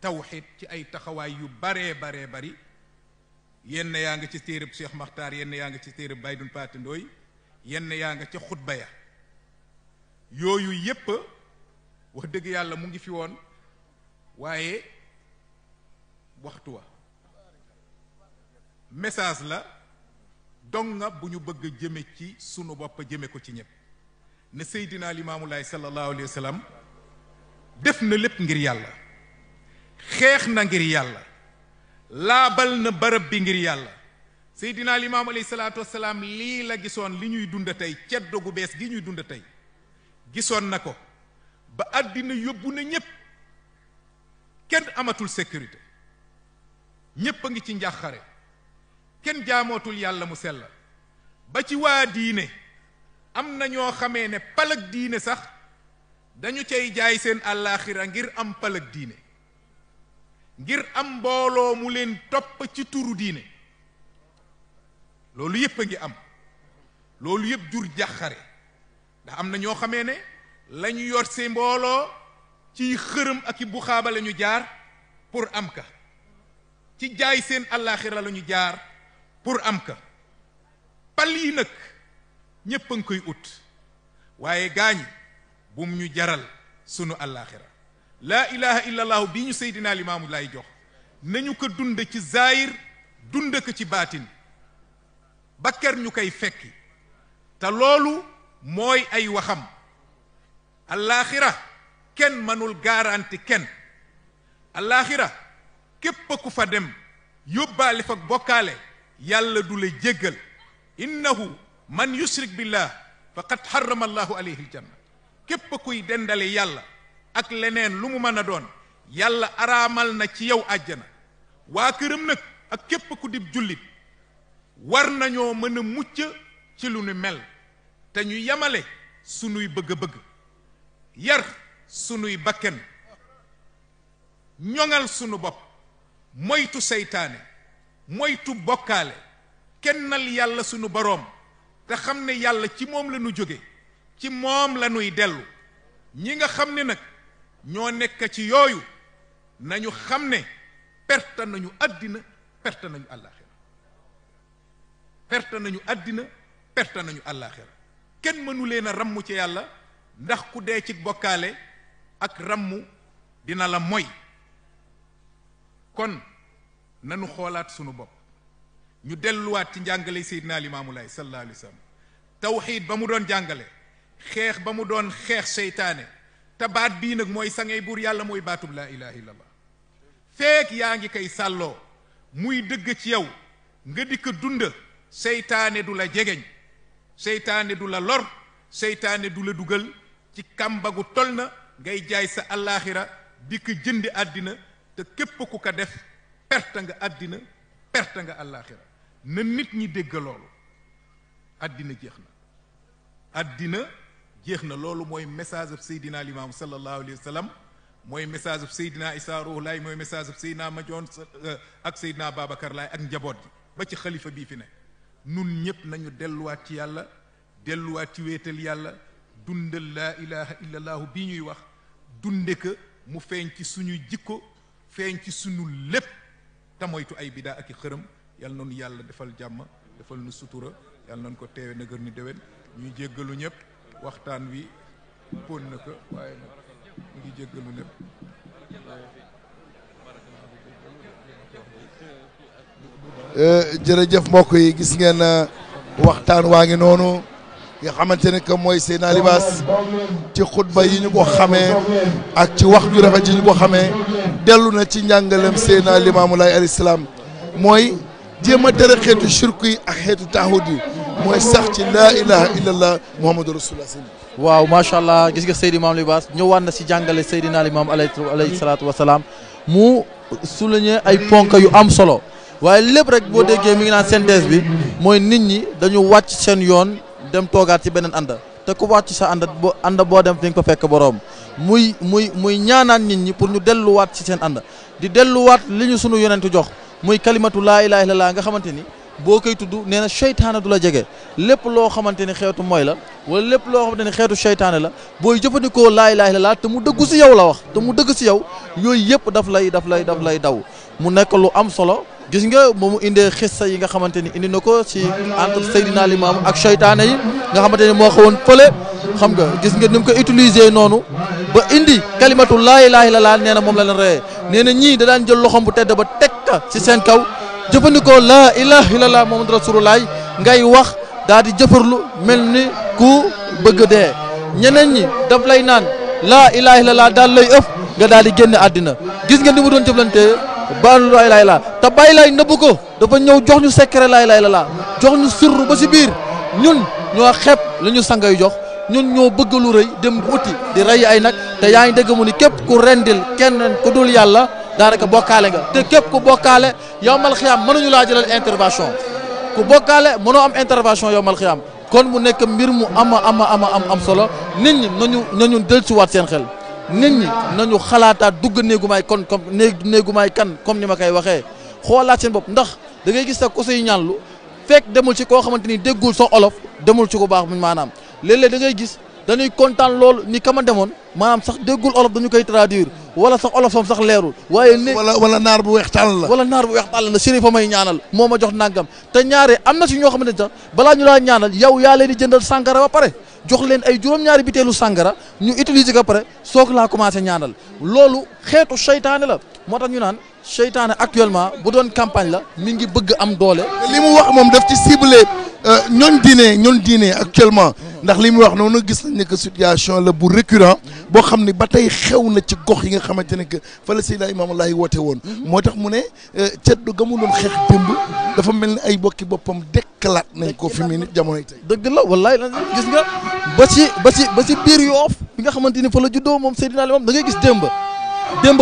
tawxiid ci ay taxawaay yu baree bari yenn yaa nga ci téereb Cheikh Makhtar yenn yaa nga ci téereb Baydun Paate Ndooy yenn yaa nga ca xutba ya yooyu yépp wax dëgg yàlla mu ngi fi woon waaye waxtu wa message la dong nga bu ñu bëgg a jëme ci sunu bopp jëme ko ci ñëpp ne Seydina Limaamu Laay sallallahu alayhi wa sallam def na lépp ngir yàlla xeex na ngir yàlla laabal na barab bi ngir yàlla Seydina Limaamu alayhi salaatu wasalaam lii la gisoon li ñuy dund tey ceddo gu bees gi ñuy dund tey gisoon na ko ba àddina yóbbu na ñépp kenn amatul sécurité ñépp a ngi ci njàqare kenn jaamootul yàlla mu sell ba ci waa diine am na ñoo xamee ne palag diine sax dañu cay jaay seen àllaaxira ngir am palag diine ngir am mbooloo mu leen topp ci turu diine loolu yépp a ngi am loolu yépp jur jàqare ndax am na ñoo xamee ne la ñu yor si mbooloo ci xërëm ak i buxaaba la ñu jaar pour am ka ci jaay seen àllaaxira la ñu jaar pour am ka pal yi nag ñépp a ngi koy ut waaye gaañ bum ñu jaral sunu àllaaxira laa ilaha illa allahu bii ñu Seydina Limaamu Laay jox nañu ko dund ci zaahir dund ko ci baatin ba ker ñu koy fekki te loolu mooy ay waxam àllaaxira kenn mënul garanti kenn àllaaxira képp ku fa dem yóbbaale fa bokkaale yàlla du la jéggal innahu man yushrik billah faqad harrama allahu alayhi aljanna képp kuy dendale yàlla ak leneen lu mu mën a doon yàlla araamal na ci yow àjjana waa këram nag ak képp ku dib jullit war nañoo mën a mucc ci lu nu mel te ñu yamale sunuy bëgg-bëgg yar sunuy bakken ñoŋal sunu bopp moytu seytaane moytu bokkaale kennal yàlla sunu boroom te xam ne yàlla ci moom la nu jóge ci moom la nuy dellu ñi nga xam ne nag ñoo nekk ci yooyu nañu xam ne perte nañu àddina perte nañu àllaaxira perte nañu àddina perte nañu àllaaxira kenn mënu leen a ramm ci yàlla ndax ku dee ci bokkaale ak ramm dina la moy kon nanu xoolaat sunu bopp ñu delluwaat ci njàngale Seydina Limaamu Laay sallallahu alayhi wa sallam tawxiid ba mu doon jàngale xeex ba mu doon xeex seytaane te baat bii nag mooy sangay buur yàlla mooy baatub laa ilaha illallah feek yaa ngi koy sàlloo muy dëgg ci yow nga di ko dund seytaane du la jegeñ seytaane du la lor seytaane du la dugal ci kàmbagu tol na ngay jaay sa allaaxira di ko jëndi àddina te képp ku ko def perte nga àddina perte nga allaaxira na nit ñi dégg loolu àddina jeex na àddina jeex na loolu mooy message ab Seydina Limaamu sallallahu alayhi wa sallam mooy message ab Seydina Isaa Ruuhu Laay mooy message ab Seydina Majoon ak Seydina Babacar Laay ak njaboot gi ba ci xalifa bii fi ne nun ñépp nañu delluwaat ci yàlla delluwaat ci wéetal yàlla dundal laa ilaha illa allaahu bii ñuy wax dunde ko mu feeñ ci suñu jikko feeñ ci suñu lépp te moytu ay bidaa ak i xërëm yàlla noonu yàlla defal jàmm defal nu sutura yàlla nañu ko teewe na gër ni déwén ñuy jéggalu ñëpp waxtaan wi pon na ko waaye nag ñu ngi jéggalu lépp
jërëjëf mbokk yi gis ngeen waxtaan waa ngi noonu nga xamante ne que mooy Seydina Libaas ci xutba yi ñu ko xamee ak ci wax ju rafet yi ñu ko xamee dellu na ci njàngalem Seydina Limaamu Laay alayhi salaam mooy jéem a tere xeetu shirku yi ak xeetu taahud yi mooy sax ci laa ilaha illallah muhammadu rasulullah.
waaw macha allah gis nga Seydi Maam Libaas ñëwaat na si jàngale Seydina Limaam alayhi salaatu wa salaam mu souligner ay ponk yu am solo waaye lépp rek boo déggee mi ngi naan synthèse bi mooy nit ñi dañu wàcc seen yoon dem toogaat ci beneen ànd te ku wàcc sa ànd boo dem fi nga ko fekk boroom muy ñaanaan nit ñi pour ñu delluwaat ci seen ànd di delluwaat li ñu sunu yonentu jox muy kalimatu laa ilaha illallah nga xamante ni boo koy tudd nee na seytaane du la jege lépp loo xamante ni xeetu mooy la wala lépp loo xamante ni xeetu seytaane la booy jëfandikoo laa ilaaha illallaah te mu dëggu si yow la wax te mu dëgg si yow yooyu yëpp daf lay daw mu nekk lu am solo. gis nga moomu indee xissa yi nga xamante ni indi na ko ci entre Seydina Limaamu ak seytaane yi nga xamante ni moo xawoon fële xam nga gis nga ni mu ko utiliser noonu ba indi kalimatu laa ilaaha illallaah nee na moom la leen reyee nee na ñii da daan jël loxom bu tedd ba teg ka ci seen kaw jëfandikoo laa ilaaha illallaah Muhammadu Rasulullaah ngay wax daal di jëfarlu mel ni ku bëgg dee ñeneen ñi daf lay naan laa ilaaha illallaah daal lay ëf nga daal di génn àddina gis nga ni mu doon jëflante ba laa ilaaha illallaah te bàyyi laay nëbb ko dafa ñëw jox ñu secret laa ilaaha illallaah jox ñu sirru ba si biir ñun ñoo xeeb li ñu sangay jox ñun ñoo bëgg lu rëy dem uti di rey ay nag te yaa ngi dégg mu ni képp ku rendil kenn ku dul yàlla daanaka bokkaale nga te képp ku bokkaale yowmal xiyaam mënuñu laa jëlal intervention ku bokkaale mënoo am intervention yowmal xiyaam kon mu nekk mbir mu am solo nit ñi nañu dellusiwaat seen xel. nit ñi nañu xalaataat dugg néegumaay kon comme néegumaay kan comme ni ma koy waxee xoolaat seen bopp ndax da ngay gis sax ku say ñaanlu fekk demul ci koo xamante ni déggul sa olof demul ci ku baax maanaam léeg-léeg da ngay gis dañuy kontaan loolu ni kama demoon maanaam sax déggul olof dañu koy traduire wala sax olof sam sax leerul waaye
wala naar bu weex tàll la
wala naar bu weex tàll la sëriñ fa may ñaanal moo ma jox nangam te ñaare am na si ñoo xamante ni sax balaa ñu laa ñaanal yow yaa leen di jëndal sàngara ba pare jox leen ay juróom-ñaari biteelu sàngara ñu utiliser ko pare soog laa commencé ñaanal loolu xeetu seytaane la moo tax ñu naan seytaane actuellement bu doon campagne la mi ngi bëgg am doole.
li mu wax moom daf ci ciblé ñoon diine actuellement ndax li mu wax noonu gis nañ ne que situation la bu récurrent boo xam ne ba tey xew na ci gox yi nga xamante ne que fa la Seydina Limaamu Laay woote woon. moo tax mu ne ceddo ga mu doon xeex démb dafa mel ni ay bokki boppam dekkalaat nañ ko fi mu nit jamonoy tey.
dëgg la wallaay gis nga ba ci biir Yoof bi nga xamante ni fa la juddoo moom Seydina Limaamu da ngay gis démb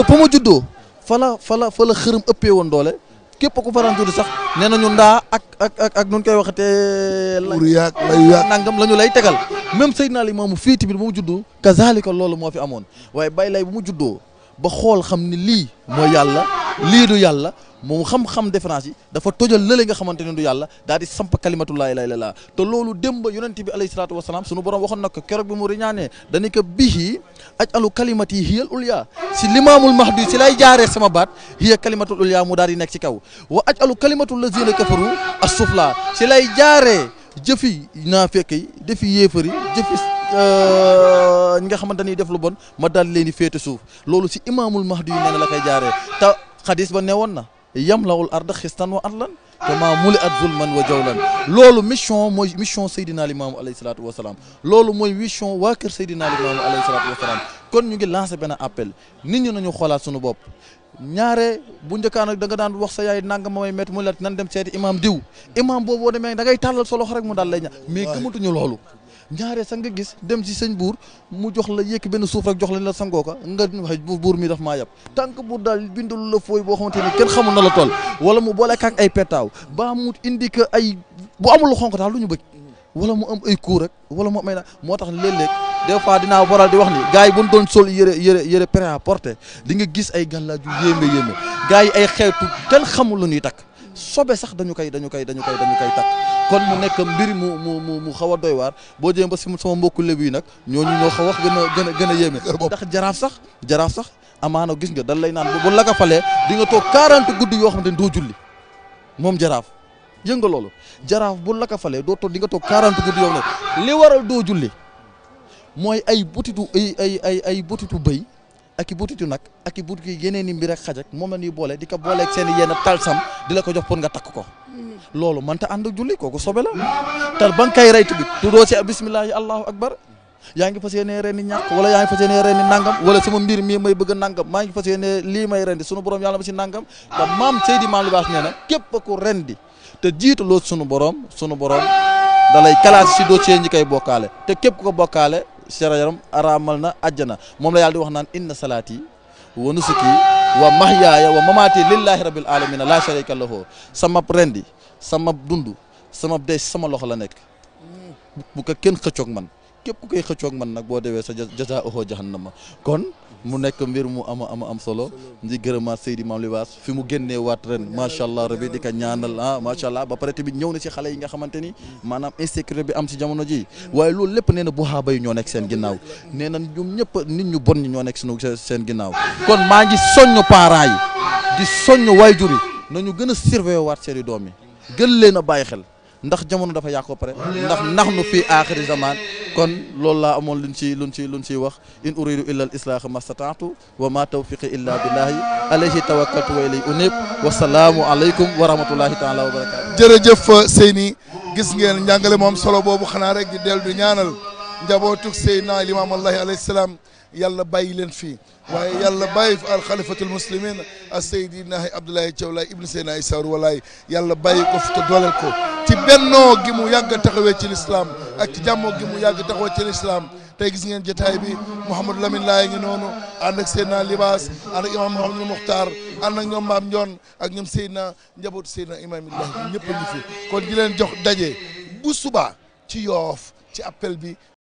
fa ma juddoo fa la xërëm ëppee woon doole képp ku faran tuddi sax nee nañu ndaa ak nun koy waxatee
layu yaag
nangam la ñu lay tegal même Seydina Limaamu fii tamit ba mu juddoo kazalika loolu moo fi amoon waaye bay lay bu mu juddoo ba xool xam ni lii mooy yàlla lii du yàlla moom xam-xam différence yi dafa tojal lële nga xamante ne du yàlla daal di samp kalimatu laa ilaaha illallaah te loolu démb yonent bi alayhi salaatu wasalaam sunu borom waxoon na ko keroog bi mu riñaanee dañu ko bihi ajalu kalimati hiyal ulya si limaamul mahdi si lay jaaree sama baat hiya kalimatul ulya mu daal di nekk ci kaw wa ajalu kalimatul lazina kafaru as-sufla si lay jaaree jëfi naafeq yi defi yéefari jëfi ñi nga xamante ni def lu bon ma daal leen di féete suuf loolu si imaamul mahdi yu nee na la koy jaaree te xadis ba newoon na yamlawul arda xistan wa adlan kama muli at zulman wa jawlan loolu mooy mission Seydina Limaamu alayhi salaatu wa salaam loolu mooy mission waa kër Seydina Limaamu alayhi salaatu wa salaam kon ñu ngi lancé benn appel nit ñi nañu xoolaat suñu bopp ñaare bu njëkkaan nag da nga daan wax sa yaay nangam ma may métti mu la nan dem seeti imam diw imam boobu boo demee da ngay tàllal sa loxo rek mu daal lay ñaan mais gëmatuñu loolu ñaare sax nga gis dem si sëñ buur mu jox la yëkk benn suuf rek jox la sangoo ko nga wax buur mi daf maa yab tànk buur daal bindul la fooy boo xamante ni kenn xamul na la toll wala mu boole ak ay petaaw ba mu indi que ay bu amul lu xonk daal lu ñu bëgg wala mu am ay kuur rek wala mu am ay moo tax léeg-léeg des fois dinaa waral di wax ni gars yi bu ñu doon sol yëre prêt-à-porter di nga gis ay gàllaaj yu yéeme gars yi ay xeetu kenn xamul lu ñuy takk sobe sax dañu koy takk kon mu nekk mbir mu xaw a doy waar boo jëm ba si sama mbokku lébu yi nag ñooñu ñoo xaw wax gën a yéeme ndax jaraaf sax amaana gis nga dan lay naan bu la ko falee di nga toog 40 guddi yoo xamante ne doo julli moom jaraaf yëg nga loolu jaraaf bu la ko falee doo toog di nga toog 40 guddi yoo xam ne li waral doo julli mooy ay butitu ay butitu bëy ak i butitu nag ak i butitu yeneen i mbir ak xaj ak moom la ñuy boole di ko booleeg seen i yenn talsam di la ko jox pour nga takk ko loolu mënta ànd ak julli kooku sobe la te ba nga koy rey tamit tuddoo si bismillahi allahu akbar yaa ngi fas yéene rendi ñàkk wala yaa ngi fas yéene rendi nangam wala sama mbir mii may bëgg a nangam maa ngi fas yéene lii may rendi sunu borom yàlla ma si nangam te maam Seydi Maam Libaas nee na képp ku rendi te jiitaloo sunu borom da lay classé si dossier ñi koy bokkaale te képp ku ko bokkaale sera yaram araamal na àjjana moom la yàlla di wax naan inna salaati wa nusuki wa mahyaaya wa mamaati lillahi rabbil alamina la sharika lahu sama rendi sama dund sama dee sama loxo la nekk bu ko kenn xëccoog man képp ku koy xëccoog man nag boo dewee sa jazaa'uhu jahannama kon mu nekk mbir mu am solo di gërëmaat Seydi Mame Libaas fi mu génnee waat ren macha allah rabbi di ko ñaanal macha allah ba pare tamit ñëw na ci xale yi nga xamante ni maanaam insécurité bi am ci jamono ji waaye loolu lépp nee na buxaaba yi ñoo nekk seen ginnaaw nee na ñoom ñëpp nit ñu bon ñi ñoo nekk seen ginnaaw kon maa ngi soññ parents yi di soññ waajur yi nañu gën a surveiller waat seeni doom yi gën leen a bàyyi xel ndax jamono dafa yàqu pare ndax nax nu fii aaxiri zaman kon loolu laa amoon luñ ciy wax in uridu illa al islaaha mastataatu wa ma tawfiqi illa billahi alayhi tawakkaltu wa ilayhi unib wasalaamu aleykum wa rahmatullahi taala wa barakatu
jërëjëf Seyni gis ngeen njàngale moom solo boobu xanaa rek di dellu di ñaanal njabootug Seydina Limaamu Allahi alayhi salaam yàlla bàyyi leen fii waaye yàlla bàyyi fi al xalifatul muslimin a Seydina Abdoulaye Thiaw Laye ibnu Seydina Issa Rouhou Laye yàlla bàyyi ko fi te dooleel ko ci bennoo gi mu yàgg taxawee ci lislaam ak ci jàmmoo gi mu yàgg taxawee ci lislaam tey gis ngeen jotaay bi Mouhamadou Lamine Laye ngi noonu ànd ak Seydina Libaas ànd ak imam Mouhamadou Muxtaar ànd ak ñoom Maam Ndione ak ñoom Seydina njabootu Seydina Imaamillah ñëpp a ngi fi kon di leen jox daje bu subaa ci Yoof ci appel bi